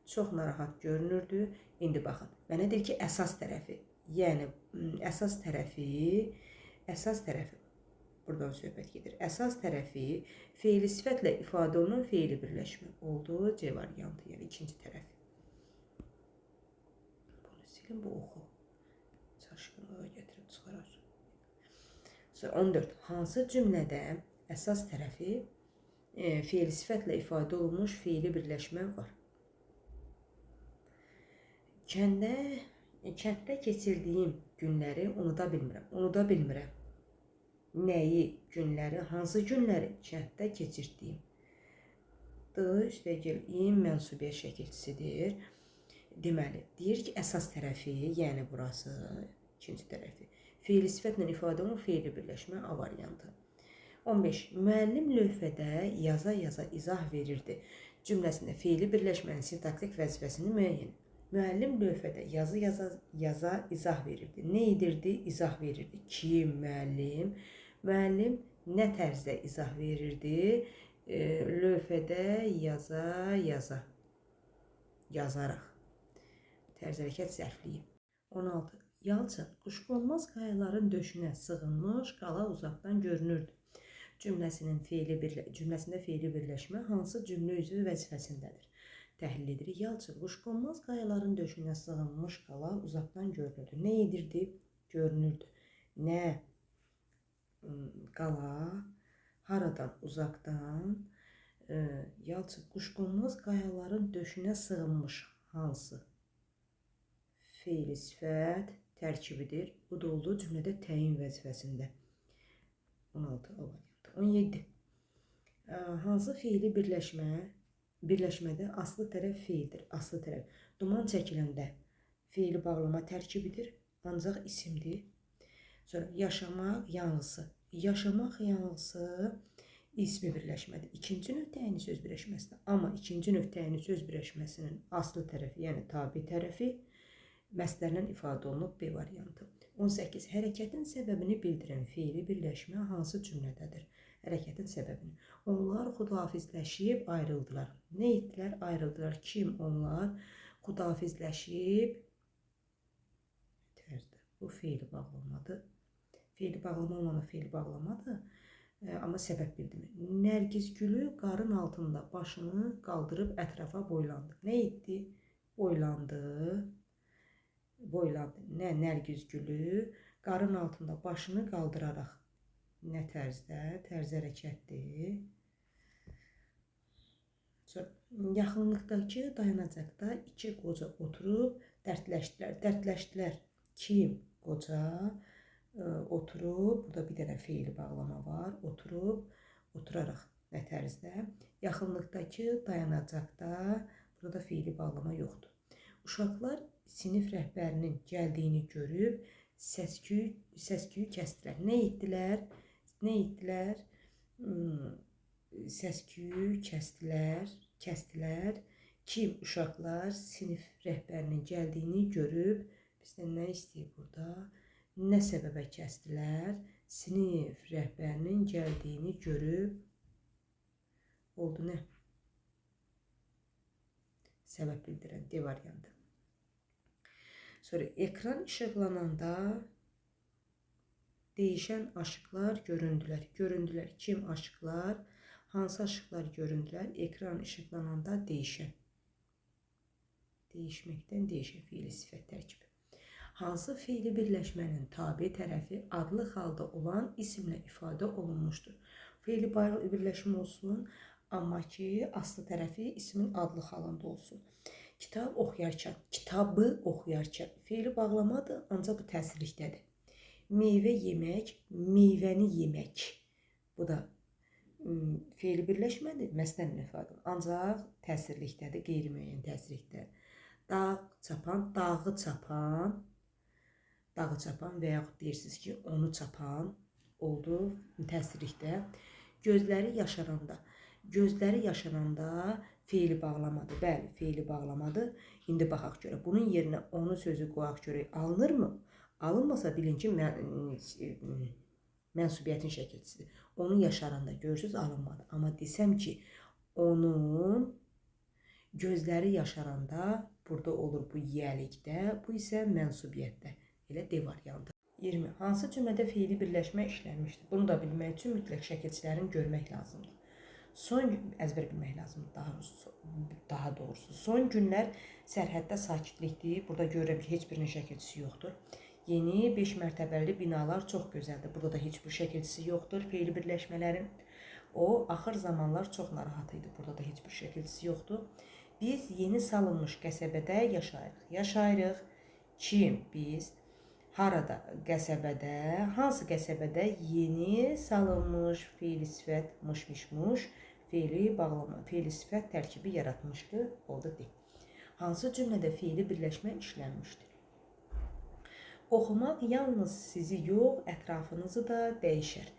çox narahat görünürdü. İndi baxın. Mənə deyir ki, əsas tərəfi. Yəni, əsas tərəfi. Buradan söhbət gedir. Əsas tərəfi feili sifətlə ifadə olunan feili birləşmə oldu. C variantı, yəni ikinci tərəfi. Bunu silin, bu oxu. Çaşqınlığa gətirib çıxarar. Sonra 14. Hansı cümlədə əsas tərəfi feili sifətlə ifadə olunmuş feili birləşmə var? Kənddə keçirdiyim günləri unuda bilmirəm. Nəyi? Günləri, hansı günləri kənddə keçirdiyim? Üstəgəl mənsubiyyət şəkilçisidir. Deməli, deyir ki, əsas tərəfi, yəni burası, ikinci tərəfi. Feili sifətlə ifadə olunan feili birləşmə A variantı. 15. Müəllim lövhədə yaza-yaza izah verirdi. Cümləsində feili birləşmənin sintaktik vəzifəsini müəyyən. Müəllim lövhədə yaza izah verirdi. Nə edirdi? İzah verirdi. Kim? Müəllim. Müəllim nə tərzdə izah verirdi? Lövhədə yazaraq. Tərz hərəkət zərfliyi. 16. Yalçın quşqonmaz qayaların döşünə sığınmış qala uzaqdan görünürdü. Cümləsində feili birləşmə hansı cümlə üzvü vəzifəsindədir? Təhlil edirik. Yalçın quşqonmaz qayaların döşünə sığınmış qala uzaqdan görünürdü. Nə edirdi? Görünürdü. Nə? Qala. Haradan? Uzaqdan. Yalçın quşqonmaz qayaların döşünə sığınmış. Hansı? Feili sifət tərkibidir. Bu da oldu cümlədə təyin vəzifəsində. 16 A variantı. 17. Hansı feili birləşmə birləşmədə aslı tərəf feildir. Aslı tərəf. Duman çəkiləndə feili bağlama tərkibidir, ancaq isimdir. Sonra yaşamaq yanğısı. Yaşamaq yanğısı ismi birləşmədir. İkinci nöqtəyini söz birləşməsidir. Amma ikinci nöqtəyini söz birləşməsinin aslı tərəfi, yəni tabi tərəfi məsdərlə ifadə olunub B variantı. 18. Hərəkətin səbəbini bildirən feili birləşmə hansı cümlədədir? Hərəkətin səbəbini. Onlar xudahafizləşib ayrıldılar. Nə etdilər? Ayrıldılar. Kim onlar? Xudahafizləşib. Bu feili bağlamadır. Feili bağlama olmalı, feili bağlamadır. Amma səbəb bildirmir. Nərgiz gülü qarın altında başını qaldırıb ətrafa boylandı. Nə etdi? Boylandı. Boylandı. Nə? Nərgiz gülü qarın altında başını qaldıraraq. Nə tərzdə? Tərz hərəkətdir. Sonra, yaxınlıqdakı dayanacaqda iki qoca oturub dərdləşdilər. Dərdləşdilər. Kim? Qoca oturub, burada bir dənə feili bağlama var, oturaraq nə tərzdə. Yaxınlıqdakı dayanacaqda, burada feili bağlama yoxdur. Uşaqlar sinif rəhbərinin gəldiyini görüb səsküyü kəsdilər. Nə etdilər? Nə etdilər? Səsküyü kəsdilər. Kim? Uşaqlar sinif rəhbərinin gəldiyini görüb, bizdən nə istəyir burada? Nə səbəbə kəsdilər? Sinif rəhbərinin gəldiyini görüb, oldu nə? Səbəb bildirən D variantı. Sonra ekran işıqlananda değişən aşıqlar göründülər. Göründülər. Kim aşıqlar? Hansı aşıqlar göründülər? Ekran işıqlananda değişən. Değişməkdən değişən fiili sifət tərkibi. Hansı feili birləşmənin tabi tərəfi adlı halda olan isimlə ifadə olunmuşdur? Feili birləşmə olsun, amma ki, aslı tərəfi ismin adlı halında olsun. Kitab oxuyarkən, kitabı oxuyarkən feili bağlamadır, ancaq bu təsirlikdədir. Meyvə yemək, meyvəni yemək. Bu da feili birləşmədir, məsnənin ifadə, ancaq təsirlikdədir, qeyri-müəyyən təsirlikdə. Dağ çapan, dağı çapan. Dağı çapan və yaxud deyirsiniz ki, onu çapan oldu təsirlikdə. Gözləri yaşaranda feili bağlamadır. Bəli, feili bağlamadır. İndi baxaq görə. Bunun yerinə onu sözü qoyaq görək. Alınırmı? Alınmasa bilin ki, mənsubiyyətin şəkilçisidir. Onu yaşaranda görürsünüz, alınmadı. Amma desəm ki, onun gözləri yaşaranda burada olur bu yiyəlikdə, bu isə mənsubiyyətdə. Elə D variantı. 20. Hansı cümlədə feili birləşmə işlənmişdir? Bunu da bilmək üçün mütləq şəkilçilərini görmək lazımdır. Əzbər bilmək lazımdır daha doğrusu. Son günlər sərhəddə sakitlikdir. Burada görürəm ki, heç birinin şəkilçisi yoxdur. Yeni 5 mərtəbəli binalar çox gözəldir. Burada da heç bir şəkilçisi yoxdur feili birləşmələrin. O, axır zamanlar çox narahat idi. Burada da heç bir şəkilçisi yoxdur. Biz yeni salınmış qəsəbədə yaşayırıq. Yaşayırıq. Kim? Biz. Harada? Qəsəbədə. Hansı qəsəbədə? Yeni salınmış feili sifət mış, feili bağlama, feili sifət tərkibi yaratmışdır. Oldu D. Hansı cümlədə feili birləşmə işlənmişdir? Oxumaq yalnız sizi yox, ətrafınızı da dəyişər.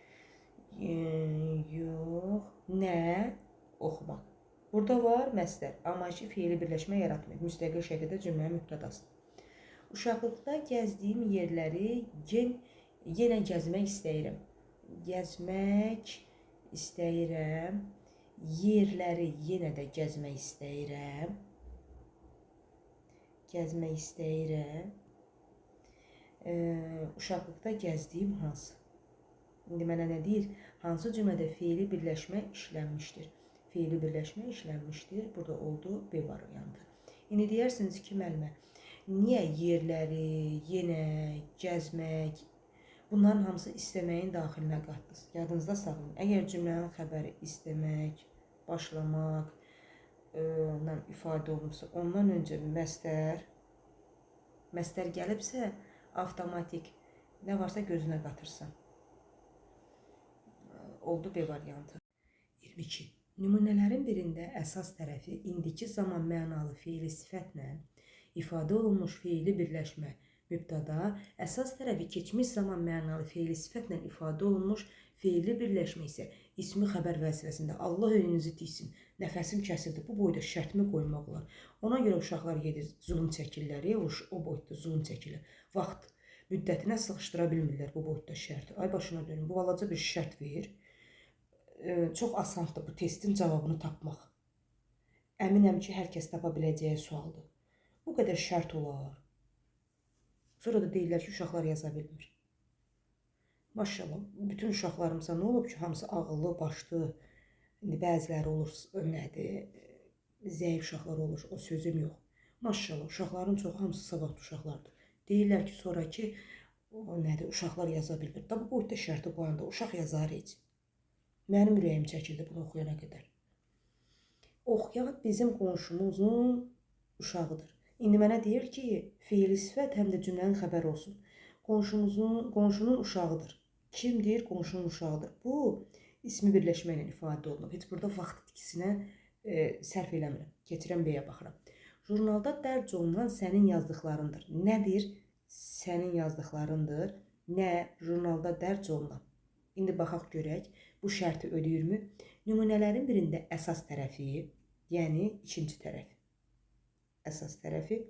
Yox, nə? Oxumaq. Burada var məsdər, amma ki, feili birləşmə yaratmır. Müstəqil şəkildə cümlənin mübtədasıdır. Uşaqlıqda gəzdiyim yerləri yenə gəzmək istəyirəm. Gəzmək istəyirəm. Yerləri yenə də gəzmək istəyirəm. Gəzmək istəyirəm. Uşaqlıqda gəzdiyim hansı? İndi mənə nə deyir? Hansı cümlədə feili birləşmə işlənmişdir? Feili birləşmə işlənmişdir. Burada oldu B variantı. İndi deyirsiniz ki, müəllimə, niyə yerləri, yenə, gəzmək, bunların hamısı istəməyin daxilinə qatdınız? Yadınızda saxlayın. Əgər cümlənin xəbəri istəmək, başlamaq ifadə olunursa, ondan öncə məsdər gəlibsə, avtomatik nə varsa gözünə qatırsan. Oldu B variantı. 22. Nümunələrin birində əsas tərəfi indiki zaman mənalı fiili sifətlə ifadə olunmuş fiili birləşmə mübtəda, əsas tərəfi keçmiş zaman mənalı fiili sifətlə ifadə olunmuş fiili birləşmə isə ismi xəbər vəzifəsində. Allah önünüzü tiksin, nəfəsim kəsildi, bu boyda şərtimi qoymaq olar. Ona görə uşaqlar gedir, zulm çəkirlər, o boyda zulm çəkilir. Vaxt müddətinə sıxışdıra bilmirlər bu boyda şərti. Ay başına dönün, bu balaca bir şərt verir. Çox asandır bu testin cavabını tapmaq. Əminəm ki, hər kəs tapa biləcəyi sualdır. Bu qədər şərt olar. Sonra da deyirlər ki, uşaqlar yaza bilmir. Maşallah, bütün uşaqlarımıza nə olub ki, hamısı ağıllı, başlı. İndi bəziləri olur, nədir, zəif uşaqlar olur, o sözüm yox. Maşallah, uşaqların çoxu hamısı savadlı uşaqlardır. Deyirlər ki, sonraki nədir, uşaqlar yaza bilmir. Da bu boyda şərti qoyanda uşaq yazar heç. Mənim ürəyim çəkildi bunu oxuyana qədər. Oxuyan bizim qonşumuzun uşağıdır. İndi mənə deyir ki, fiili sifət həm də cümlənin xəbəri olsun. Qonşunun uşağıdır. Kim deyir? Qonşunun uşağıdır. Bu, ismi birləşmə ilə ifadə olunub. Heç burada vaxt itkisinə sərf eləmirəm. Keçirəm B-yə baxıram. Jurnalda dərc olunan sənin yazdıqlarındır. Nədir? Sənin yazdıqlarındır. Nə? Jurnalda dərc olunan. İndi baxaq görək, bu şərti ödəyirmi? Nümunələrin birində əsas tərəfi, yəni ikinci tərəf. Əsas tərəfi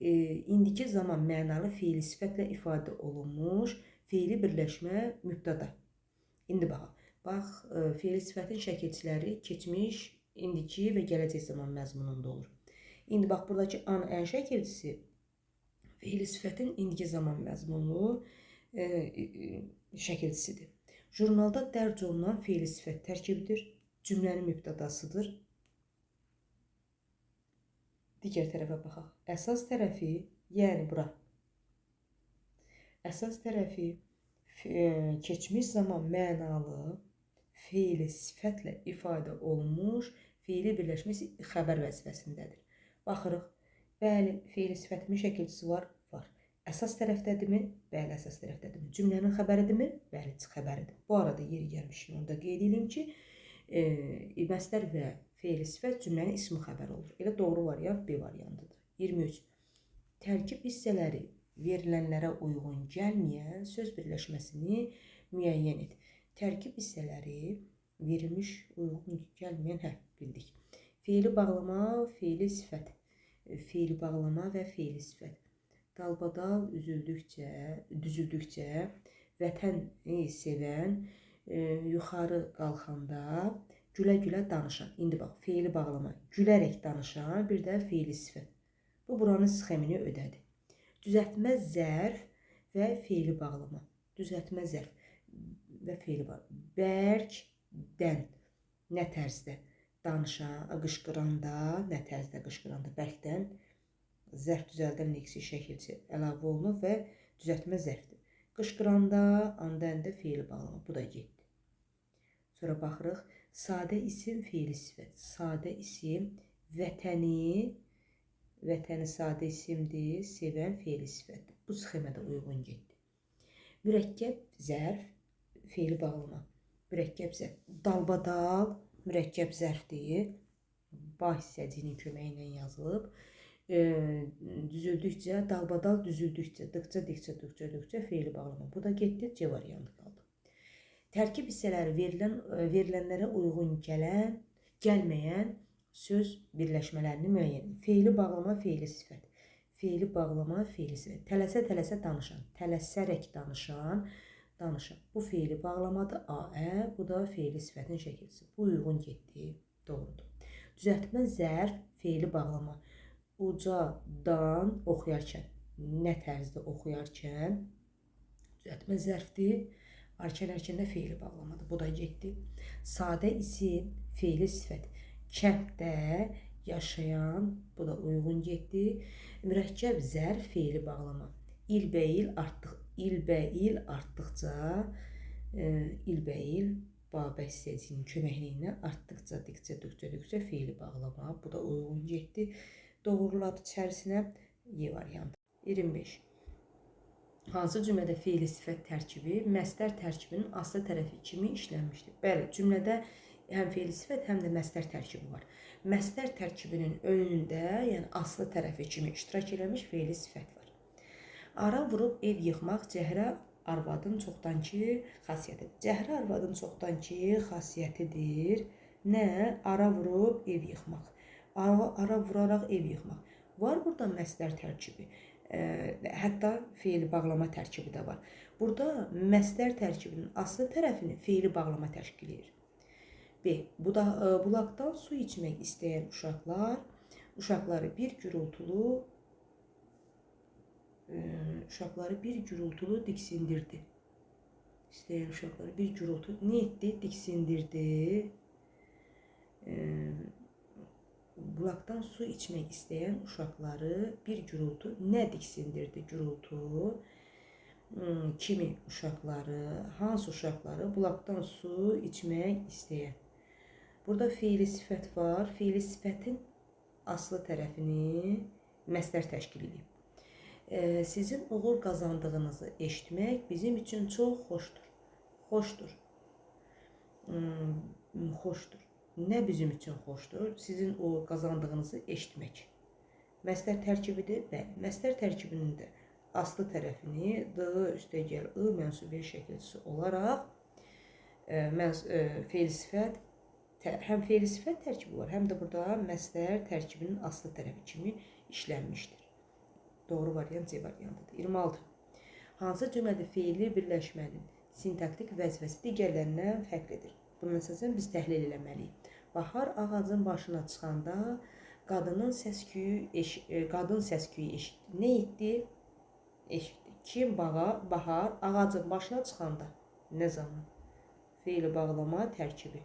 indiki zaman mənalı fiili sifətlə ifadə olunmuş fiili birləşmə mübtəda. İndi baxaq. Bax, fiili sifətin şəkilçiləri keçmiş, indiki və gələcək zaman məzmununda olur. İndi bax, buradakı ən şəkilçisi fiili sifətin indiki zaman məzmunu şəkilçisidir. Jurnalda dərc olunan fiili sifət tərkibidir. Cümlənin mübtədasıdır. Digər tərəfə baxaq. Əsas tərəfi, yəni bura. Əsas tərəfi keçmiş zaman mənalı fiili sifətlə ifadə olunmuş fiili birləşməsi xəbər vəzifəsindədir. Baxırıq. Bəli, fiili sifətimin şəkilçisi var. Əsas tərəfdədirmi? Bəli, əsas tərəfdədirmi? Cümlənin xəbəridirmi? Bəli, xəbəridir. Bu arada yeri gəlmişkən onu da qeyd edeyim ki, məstər və fiili sifət cümlənin ismi xəbəri olur. Elə doğru variant B variantıdır. 23. Tərkib hissələri verilənlərə uyğun gəlməyən söz birləşməsini müəyyən et. Tərkib hissələri verilmiş uyğun gəlməyən, bildik. Fiili bağlama, fiili sifət. Fiili bağlama və fiili sifət. Dalbadal düzüldükcə vətəni sevən, yuxarı qalxanda gülə-gülə danışan. İndi bax, fiili bağlama, gülərək danışan, bir də fiili sifət. Bu, buranın sxemini ödədi. Düzəltmə zərf və fiili bağlama. Düzəltmə zərf və fiili bağlama. Bərkdən, nə tərzdə danışan, qışqıranda, nə tərzdə qışqıranda, bərkdən. Zərf düzəldən leksik şəkilçi əlavə olunub və düzəltmə zərfdir. Qışqıranda, andəndə fiili bağlama. Bu da getdi. Sonra baxırıq. Sadə isim, fiili sifət. Sadə isim, vətəni sadə isimdir, sevən fiili sifət. Bu sxemada uyğun getdi. Mürəkkəb zərf, fiili bağlama. Mürəkkəb zərf. Dalbadal, mürəkkəb zərfdir. Ba hissəciyinin köməyi ilə yazılıb. Düzüldükcə, dalbadal düzüldükcə, dıqca fiili bağlama. Bu da getdi, C variantı qaldı. Tərkib hissələri verilənlərə uyğun gəlməyən söz birləşmələrini müəyyən edin. Fiili bağlama, fiili sifət. Fiili bağlama, fiili sifət. Tələsə danışan, tələsərək danışan. Bu fiili bağlamadır, A-ə, bu da fiili sifətin şəkilçisi. Bu uyğun getdi, doğrudur. Düzəltmə zərf, fiili bağlama. Ucadan oxuyarkən, nə tərzdə oxuyarkən, düzəltmə zərfdir, arkan-ərkəndə fiili bağlamadır. Bu da getdi. Sadə isim, fiili sifət. Kənddə yaşayan, bu da uyğun getdi. Mürəkkəb zərf, fiili bağlama. İlbəil artdıqca, Babə hissəciyinin köməkliyi artdıqca fiili bağlama. Bu da uyğun getdi. Doğrular içərisinə Y variantı. 25. Hansı cümlədə fiili sifət tərkibi məstər tərkibinin aslı tərəfi kimi işlənmişdir? Bəli, cümlədə həm fe'li sifət, həm də məstər tərkibi var. Məstər tərkibinin önündə, yəni aslı tərəfi kimi iştirak eləmiş fe'li sifət var. Ara vurub ev yıxmaq Cəhrə arvadın çoxdankı xasiyyətidir. Cəhrə arvadın çoxdankı xasiyyətidir. Nə? Ara vurub ev yıxmaq. Ara vuraraq ev yıxmaq. Var burada məstər tərkibi. Hətta fe'li bağlama tərkibi də var. Burada məstər tərkibinin aslı tərəfini fe'li bağlama təşkil edir. B. Bulaqdan su içmək istəyən uşaqları bir gürultulu diksindirdi. İstəyən uşaqları bir gürultu nə etdi? Diksindirdi. Bulaqdan su içmək istəyən uşaqları bir gürultu nə diksindirdi? Gürultu kimi uşaqları, hansı uşaqları bulaqdan su içmək istəyən. Burada fe'li sifət var. Fe'li sifətin aslı tərəfini məstər təşkil edir. Sizin uğur qazandığınızı eşitmək bizim üçün çox xoşdur. Xoşdur. Xoşdur. Nə bizim üçün xoşdur? Sizin uğur qazandığınızı eşitmək. Məstər tərkibidir. Bəli, məstər tərkibinin də aslı tərəfini D üstəgəl I mənsubiyyət şəkilçisi olaraq fe'li sifət, həm fe'li sifət tərkibi var, həm də burada məstər tərkibinin aslı tərəfi kimi işlənmişdir. Doğru variant C variantıdır. 26. Hansı cümlədə fe'li birləşmənin sintaktik vəzifəsi digərlərindən fərqlidir? Bunun əsasən biz təhlil eləməliyik. Bahar ağacın başına çıxanda qadın səsküyü eşitdi. Nə etdi? Eşitdi. Kim bahar ağacın başına çıxanda? Nə zaman? Fe'li bağlama tərkibi.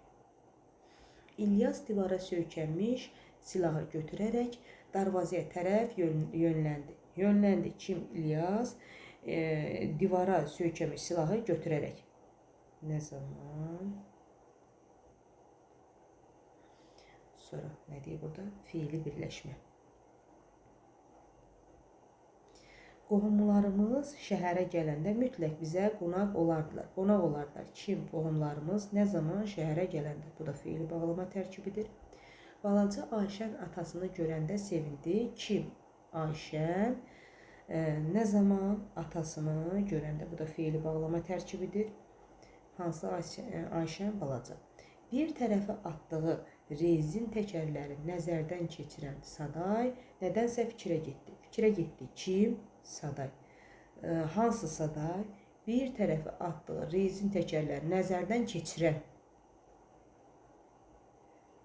İlyas divara söykənmiş silahı götürərək darvazaya tərəf yönləndi. Yönləndi. Kim? İlyas divara söykənmiş silahı götürərək. Nə zaman? Sonra nə deyir burada? Fe'li birləşmə. Qohumlarımız şəhərə gələndə mütləq bizə qonaq olardılar. Qonaq olardılar. Kim? Qohumlarımız nə zaman şəhərə gələndə? Bu da fe'li bağlama tərkibidir. Balaca Ayşən atasını görəndə sevindi. Kim? Ayşən nə zaman atasını görəndə? Bu da fe'li bağlama tərkibidir. Hansı Ayşən? Balaca. Bir tərəfə atdığı rezin təkərləri nəzərdən keçirən Saday nədənsə fikrə getdi. Fikrə getdi. Kim? Saday. Hansı Saday? Bir tərəfə atdığı rezin təkərləri nəzərdən keçirən.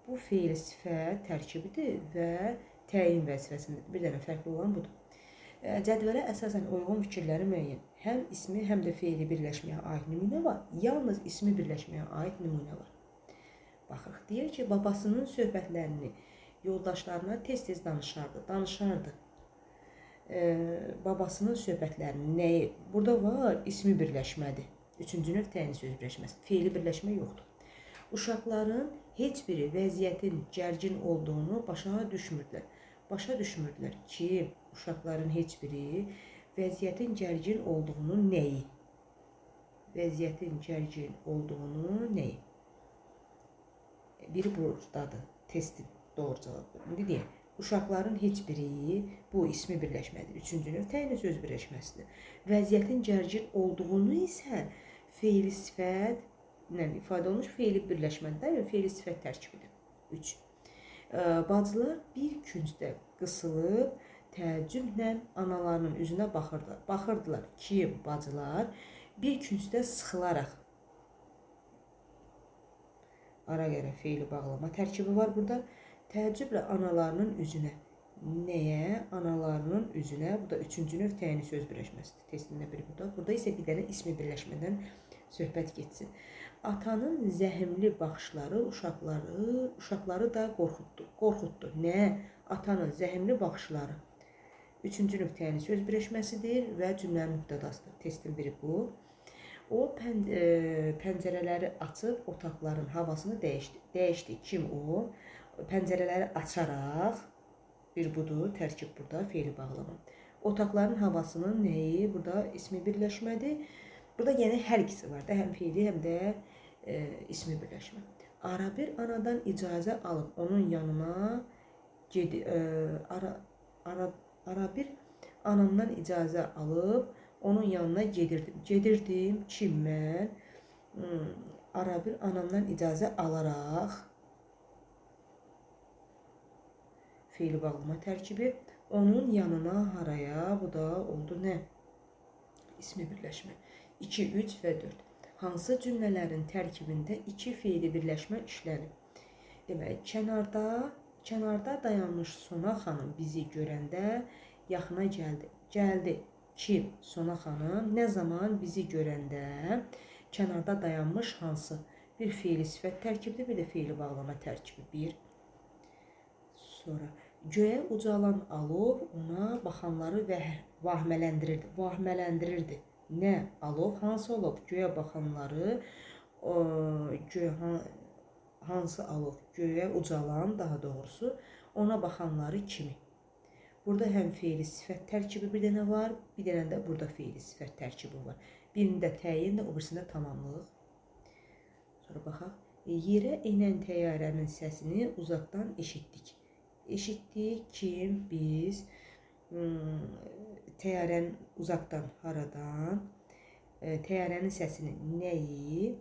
Bu fe'li sifət tərkibidir və təyin vəzifəsində. Bir dənə fərqli olan budur. Cədvələ əsasən uyğun fikirləri müəyyən. Həm ismi, həm də fe'li birləşməyə aid nümunə var. Yalnız ismi birləşməyə aid nümunə var. Baxırıq, deyir ki, babasının söhbətlərini yoldaşlarına tez-tez danışardı. Babasının söhbətlərini nəyi? Burada var, ismi birləşmədir. Üçüncü növ təyin söz birləşməsi. Fe'li birləşmə yoxdur. Uşaqların heç biri vəziyyətin gərgin olduğunu başa düşmürdülər ki, uşaqların heç biri vəziyyətin gərgin olduğunu nəyi? Vəziyyətin gərgin olduğunu nəyi? Biri buradadır. Testin doğru cavabı. İndi deyək. Uşaqların heç biri bu ismi birləşmədir. Üçüncü növ təyin söz birləşməsidir. Vəziyyətin gərgin olduğunu isə fe'li sifət ifadə olunmuş fe'li birləşmədə fe'li sifət tərkibidir. 3. Bacılar bir küncdə qısılıb təəccüblə analarının üzünə baxırdılar. Kim? Bacılar bir küncdə sıxılaraq. Ara qərə fe'li bağlama tərkibi var burada. Təəccüblə analarının üzünə. Nəyə? Analarının üzünə. Bu da üçüncü növ təyin söz birləşməsidir. Testində biri burada. Burada isə bir dənə ismi birləşmədən söhbət getsin. Atanın zəhmli baxışları uşaqları da qorxutdu. Nə? Atanın zəhmli baxışları. Üçüncü növ təyin söz birləşməsidir və cümlənin mübtədasıdır. Testin biri bu. O pəncərələri açıb otaqların havasını dəyişdi. Kim o? Pəncərələri açaraq, bir budur, tərkib burada, fe'li bağlama. Otaqların havasının nəyi? Burada ismi birləşmədir. Burada yenə hər ikisi var da, həm fe'li, həm də ismi birləşmə. Arabir anadan icazə alıb onun yanına arabir anamdan icazə alıb onun yanına gedirdim. Gedirdim kim mən? Arabir anamdan icazə alaraq fe'li bağlama tərkibi onun yanına haraya? Bu da oldu nə? İsmi birləşmə. 2, 3 və 4. Hansı cümlələrin tərkibində 2 fe'li birləşmə işlənib? Demək, kənarda dayanmış Sona xanım bizi görəndə yaxına gəldi. Gəldi. Kim? Sona xanım. Nə zaman? Bizi görəndə. Kənarda dayanmış hansı? Bir fe'li sifət tərkibidir, bir də fe'li bağlama tərkibi. 1. Sonra göyə ucalan alov ona baxanları vahmələndirirdi. Vahmələndirirdi. Nə? Alov hansı alov? Göyə baxanları, hansı alov? Göyə ucalan, daha doğrusu, ona baxanları kimi. Burada həm fe'li sifət tərkibi bir dənə var, bir dənə də burada fe'li sifət tərkibi var. Birində təyin, o birisində tamamlıq. Sonra baxaq. Yerə enən təyyarənin səsini uzaqdan eşitdik. Eşitdik kim? Biz. Təyyarənin uzaqdan, haradan? Təyyarənin səsini nəyi?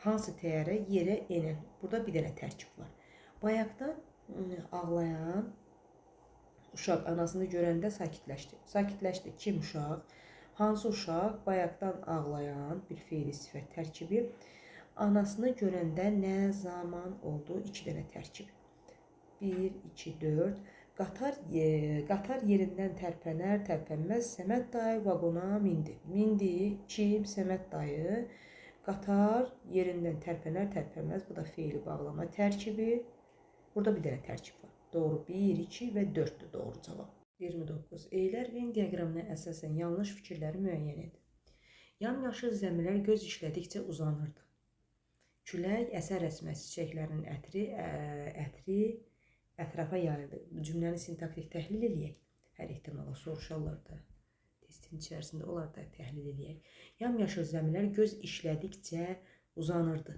Hansı təyyarə? Yerə enən. Burada bir dənə tərkib var. Bayaqdan ağlayan uşaq anasını görəndə sakitləşdi. Sakitləşdi. Kim uşaq? Hansı uşaq? Bayaqdan ağlayan bir fe'li sifət tərkibi. Anasını görəndə nə zaman oldu? 2 dənə tərkib. 1, 2, 4. Qatar yerindən tərpənər, tərpənməz. Səməd dayı vaqona mindi. Mindi. Kim? Səməd dayı. Qatar yerindən tərpənər, tərpənməz. Bu da fe'li bağlama tərkibi. Burada bir dənə tərkib var. Doğru 1, 2 və 4-dür doğru cavab. 29. Eylər Venn diaqramına əsasən yanlış fikirləri müəyyən edin. Yamyaşıl zəmilər göz işlədikcə uzanırdı. Külək əsər əsməz çiçəklərin ətri ətrafa yayıldı. Bu cümləni sintaktik təhlil eləyək. Hər ehtimala soruşarlar da. Testin içərisində onlar da təhlil eləyək. Yamyaşıl zəmilər göz işlədikcə uzanırdı.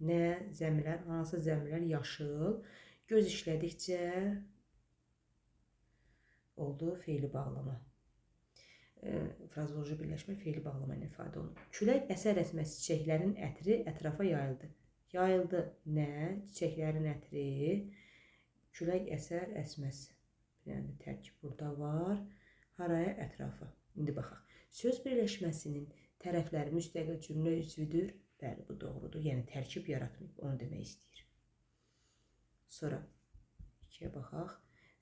Nə? Zəmilər. Hansı zəmilər? Yaşıl. Göz işlədikcə oldu fe'li bağlama. Frazoloji birləşmə fe'li bağlama ilə ifadə olunur. Külək əsər əsməz çiçəklərin ətri ətrafa yayıldı. Yayıldı nə? Çiçəklərin ətri. Külək əsər əsməz. Yəni tərkib burada var. Haraya? Ətrafa. İndi baxaq. Söz birləşməsinin tərəfləri müstəqil cümlə üzvüdür. Bəli, bu doğrudur. Yəni tərkib yaratmayıb, onu demək istəyir. Sonra 2-yə baxaq.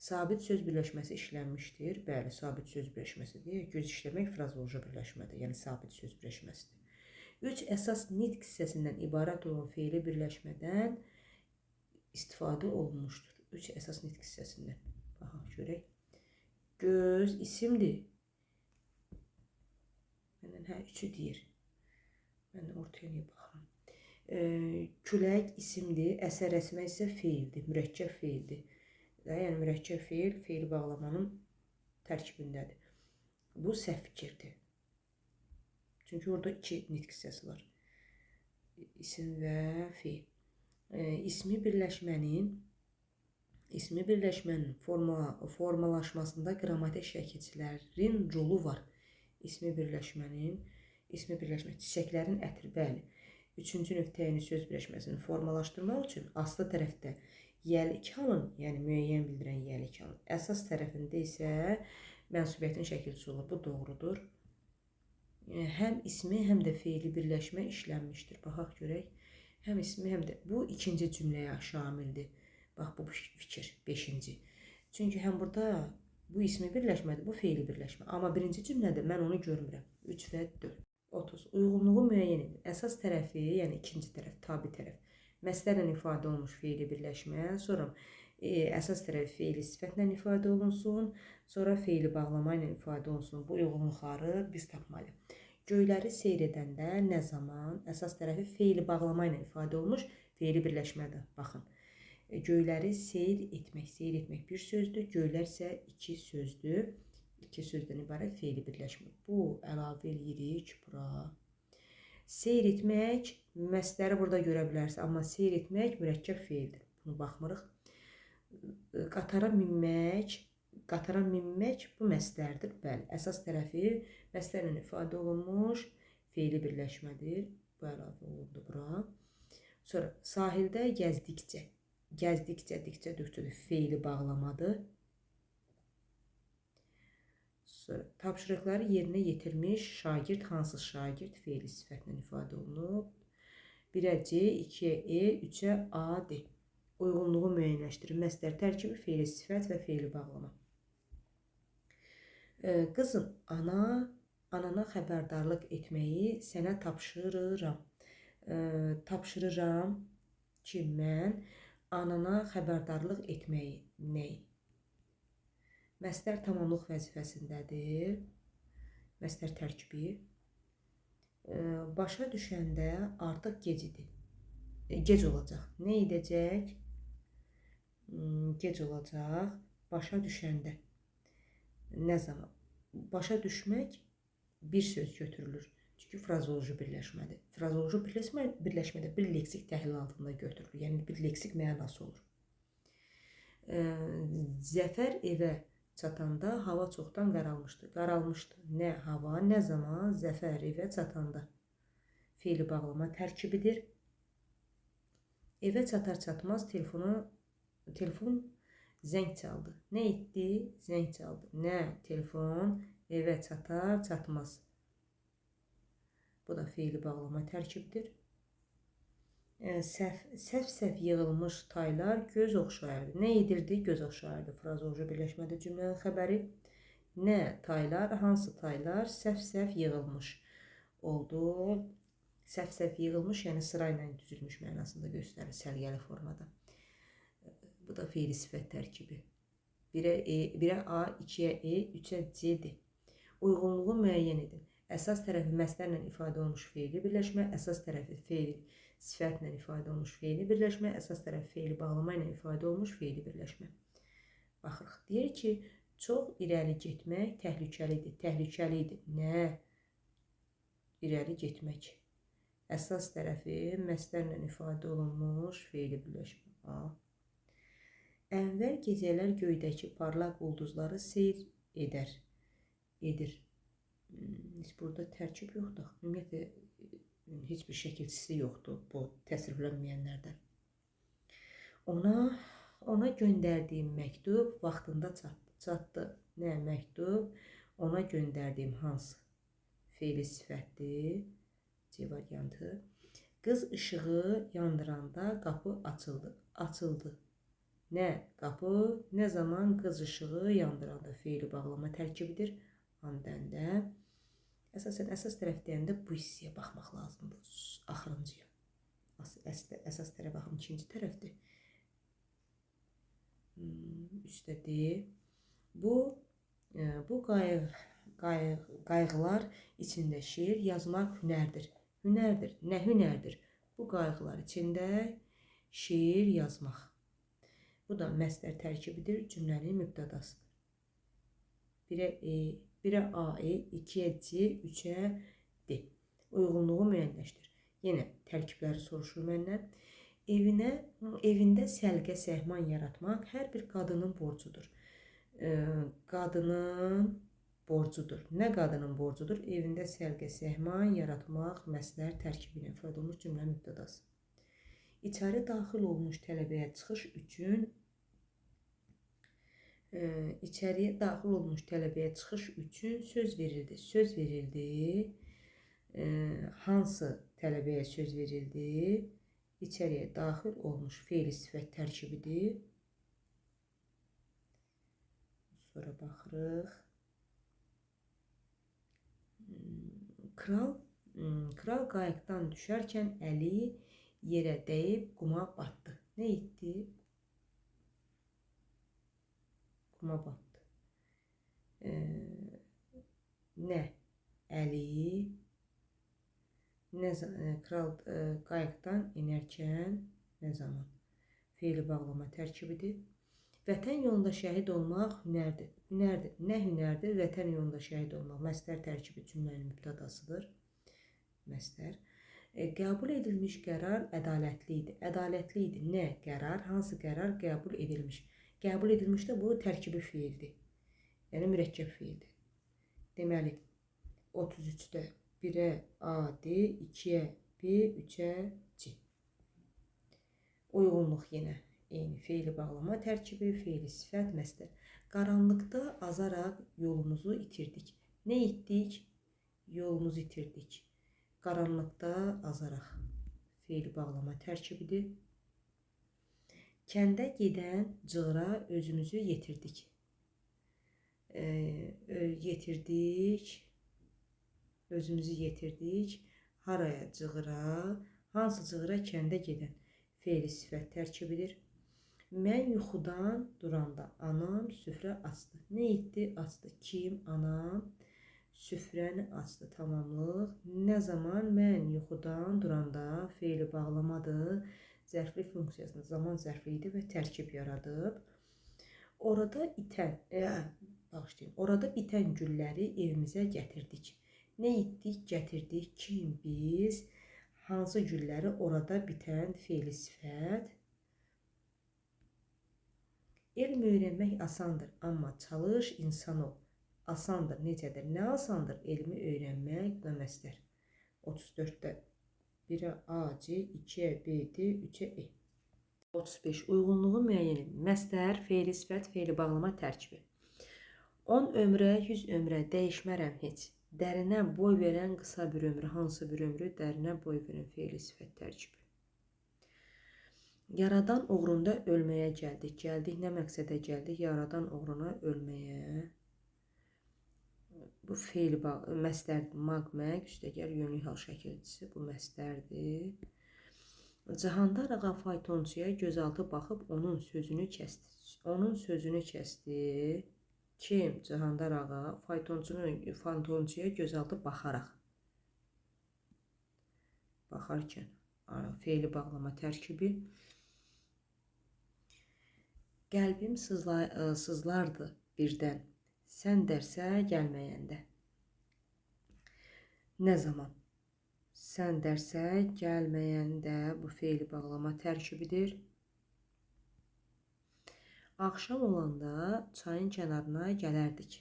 Sabit söz birləşməsi işlənmişdir. Bəli, sabit söz birləşməsidir. Göz işləmək frazoloji birləşmədir. Yəni sabit söz birləşməsidir. 3 əsas nitq hissəsindən ibarət olan fe'li birləşmədən istifadə olunmuşdur. 3 əsas nitq hissəsindən. Baxaq, görək. Göz isimdir. Məndən 3-ü deyir. Mən ortaya niyə baxıram? Külək isimdir, əsər əsmə isə fe'ldir, mürəkkəb fe'ldir. Yəni mürəkkəb fe'l, fe'li bağlamanın tərkibindədir. Bu səhv fikirdir. Çünki orada 2 nitq hissəsi var. İsim və fe'l. İsmi birləşmənin formalaşmasında qrammatik şəkilçilərin rolu var. İsmi birləşmə, çiçəklərin ətri, bəli. 3-cü nöqtəyini söz birləşməsini formalaşdırmaq üçün aslı tərəfdə yəlik alın, yəni müəyyən bildirən yəlik alın. Əsas tərəfində isə mənsubiyyətin şəkilçisi olur. Bu doğrudur. Həm ismi, həm də fe'li birləşmə işlənmişdir. Baxaq görək. Həm ismi, həm də bu ikinci cümləyə şamildir. Bax, bu fikir 5-ci. Çünki həm burada bu ismi birləşmədir, bu fe'li birləşmə. Amma birinci cümlədə mən onu görmürəm. 3 və 4. 30. Uyğunluğu müəyyən edin. Əsas tərəfi, yəni ikinci tərəf, tabi tərəf. Məslərlə ifadə olmuş fe'li birləşmə, sonra əsas tərəf fe'li sifətlə ifadə olunsun, sonra fe'li bağlama ilə ifadə olunsun. Bu uyğunluqları biz tapmalıyıq. Göyləri seyr edəndə nə zaman? Əsas tərəfi fe'li bağlama ilə ifadə olmuş fe'li birləşmədir. Baxın. Göyləri seyr etmək bir sözdür, göylər isə 2 sözdür. 2 sözdən ibarət fe'li birləşmə. Bu əlavə eləyirik bura. Seyr etmək, məsdəri burada görə bilərsən, amma seyr etmək mürəkkəb feildir. Bunu baxmırıq. Qatara minmək bu məsdərdir. Bəli, əsas tərəfi məsdərlə ifadə olunmuş feili birləşmədir. Bu əlavə olundu bura. Sonra sahildə gəzdikcə. Dikcə feili bağlamadır. Sonra tapşırıqları yerinə yetirmiş şagird hansı şagird feili sifətlə ifadə olunub? 1-ə C, 2-ə E, 3-ə A, D. Uyğunluğu müəyyənləşdirin. Məsdər tərkibi, feili sifət və feili bağlama. Qızım, anana xəbərdarlıq etməyi sənə tapşırıram. Tapşırıram ki, mən anana xəbərdarlıq etməyi nəyi? Məsdər tamamlıq vəzifəsindədir. Məsdər tərkibi. Başa düşəndə artıq gec idi. Gec olacaq. Nə edəcək? Gec olacaq. Başa düşəndə. Nə zaman? Başa düşmək bir söz götürülür. Çünki frazoloji birləşmədir. Frazoloji birləşmədə bir leksik təhlil altında götürülür. Yəni bir leksik mənası olur. Zəfər evə çatanda hava çoxdan qaralmışdı. Qaralmışdı. Nə hava, nə zaman? Zəfər evə çatanda. Feili bağlama tərkibidir. Evə çatar-çatmaz telefon zəng çaldı. Nə etdi? Zəng çaldı. Nə? Telefon evə çatar-çatmaz. Bu da feili bağlama tərkibidir. Səf-səf yığılmış taylar göz oxşayırdı. Nə edirdi? Göz oxşayırdı. Frazoloji birləşmədə cümlənin xəbəri. Nə taylar? Hansı taylar? Səf-səf yığılmış oldu. Səf-səf yığılmış, yəni sırayla düzülmüş mənasında göstərir səlgəli formada. Bu da feili sifət tərkibi. 1-ə A, 2-ə E, 3-ə C-dir. Uyğunluğu müəyyən edin. Əsas tərəfi məsdərlə ifadə olunmuş feili birləşmə, əsas tərəfi feili sifətlə ifadə olunmuş feili birləşmə, əsas tərəfi feili bağlama ilə ifadə olunmuş feili birləşmə. Baxırıq. Deyir ki, çox irəli getmək təhlükəlidir. Təhlükəlidir. Nə? İrəli getmək. Əsas tərəfi məsdərlə ifadə olunmuş feili birləşmə. A. Ənvər gecələr göydəki parlaq ulduzları seyr edir. Heç burada tərkib yoxdur. Ümumiyyətlə, heç bir şəkilçisi yoxdur bu təsriflənməyənlərdən. Ona göndərdiyim məktub vaxtında çatdı. Nə məktub? Ona göndərdiyim hansı? Feili sifətdir. C variantı. Qız işığı yandıranda qapı açıldı. Nə qapı? Nə zaman? Qız işığı yandıranda feili bağlama tərkibidir. Andəndə. Əsasən, əsas tərəf deyəndə bu hissəyə baxmaq lazımdır. Axırıncıya. Əsas tərəf baxım ikinci tərəfdir. Üstədir. Bu qayğılar içində şeir yazmaq hünərdir. Hünərdir. Nə hünərdir? Bu qayğılar içində şeir yazmaq. Bu da məsdər tərkibidir. Cümlənin mübtədasıdır. 1-ə A, E, 2-ə C, 3-ə D. Uyğunluğu müəyyənləşdir. Yenə tərkibləri soruşur məndən. Evində səlqə səhman yaratmaq hər bir qadının borcudur. Qadının borcudur. Nə qadının borcudur? Evində səlqə səhman yaratmaq məsdər tərkibi ilə ifadə olunmuş cümlə mübtədası. İçəri daxil olmuş tələbəyə çıxış üçün söz verildi. Söz verildi. Hansı tələbəyə söz verildi? İçəriyə daxil olmuş feili sifət tərkibidir. Sonra baxırıq. Kral qayıqdan düşərkən əli yerə dəyib quma batdı. Nə etdi? Quma batdı. Nə? Əli. Kral qayıqdan inərkən nə zaman? Feili bağlama tərkibidir. Vətən yolunda şəhid olmaq hünərdir. Hünərdir. Nə hünərdir? Vətən yolunda şəhid olmaq. Məsdər tərkibi cümlənin mübtədasıdır. Məsdər. Qəbul edilmiş qərar ədalətli idi. Ədalətli idi. Nə qərar? Hansı qərar qəbul edilmiş? Qəbul edilmişdə bu tərkibi feildir. Yəni mürəkkəb feildir. Deməli, 33-də 1-ə A D, 2-yə B, 3-ə C. Uyğunluq yenə eyni. Feili bağlama tərkibi, feili sifət, məsdər. Qaranlıqda azaraq yolumuzu itirdik. Nə etdik? Yolumuzu itirdik. Qaranlıqda azaraq feili bağlama tərkibidir. Kəndə gedən cığıra özümüzü yetirdik. Özümüzü yetirdik. Haraya? Cığıra. Hansı cığıra? Kəndə gedən. Feili sifət tərkibidir. Mən yuxudan duranda anam süfrə açdı. Nə etdi? Açdı. Kim? Anam. Süfrəni açdı. Tamamlıq. Nə zaman? Mən yuxudan duranda feili bağlamadır. Zərfli funksiyasında zaman zərfli idi və tərkib yaradıb. Orada bitən gülləri evimizə gətirdik. Nə etdik? Gətirdik. Kim? Biz. Hansı gülləri? Orada bitən feili sifət. Elm öyrənmək asandır, amma çalış, insan ol. Asandır, necədir? Nə asandır? Elmi öyrənmək, bu da məsdər. 34-də 1-ə A, C, 2-ə B, D, 3-ə E. 35. Uyğunluğu müəyyən edin. Məsdər, feili sifət, feili bağlama tərkibi. 10 ömrə, 100 ömrə dəyişmərəm heç. Dərinə boy verən qısa bir ömrü, hansı bir ömrü? Dərinə boy verən feili sifət tərkibi. Yaradan uğrunda ölməyə gəldik. Gəldik, nə məqsədə gəldik? Yaradan uğruna ölməyə. Bu feil məsdərdir. Məq, üstəgəl yönlük hal şəkilçisi. Bu məsdərdir. Cahandar ağa faytonçuya gözaltı baxıb onun sözünü kəsdi. Onun sözünü kəsdi. Kim? Cahandar ağa faytonçuya gözaltı baxaraq. Baxarkən. Feili bağlama tərkibi. Qəlbim sızlardı birdən. Sən dərsə gəlməyəndə. Nə zaman? Sən dərsə gəlməyəndə bu feili bağlama tərkibidir. Axşam olanda çayın kənarına gələrdik.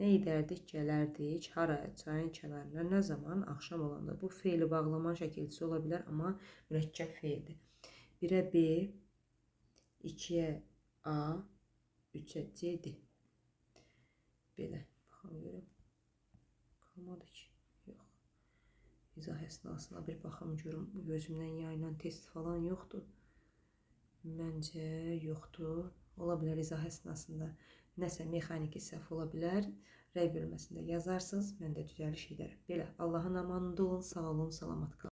Nə edərdik? Gələrdik. Haraya? Çayın kənarına. Nə zaman? Axşam olanda. Bu feili bağlama şəkilçisi ola bilər, amma mürəkkəb feildir. 1-ə B, 2-ə A, 3-ə C-dir. Belə. Baxam görüm. Qalmadı ki. Yox. İzah əsnasına bir baxam görüm. Bu gözümdən yayılan test falan yoxdur. Məncə yoxdur. Ola bilər izah əsnasında nəsə mexaniki səhv ola bilər. Rəy bölməsində yazarsınız. Mən də düzəliş edərəm. Belə. Allahın amanında olun. Sağ olun. Salamat qalın.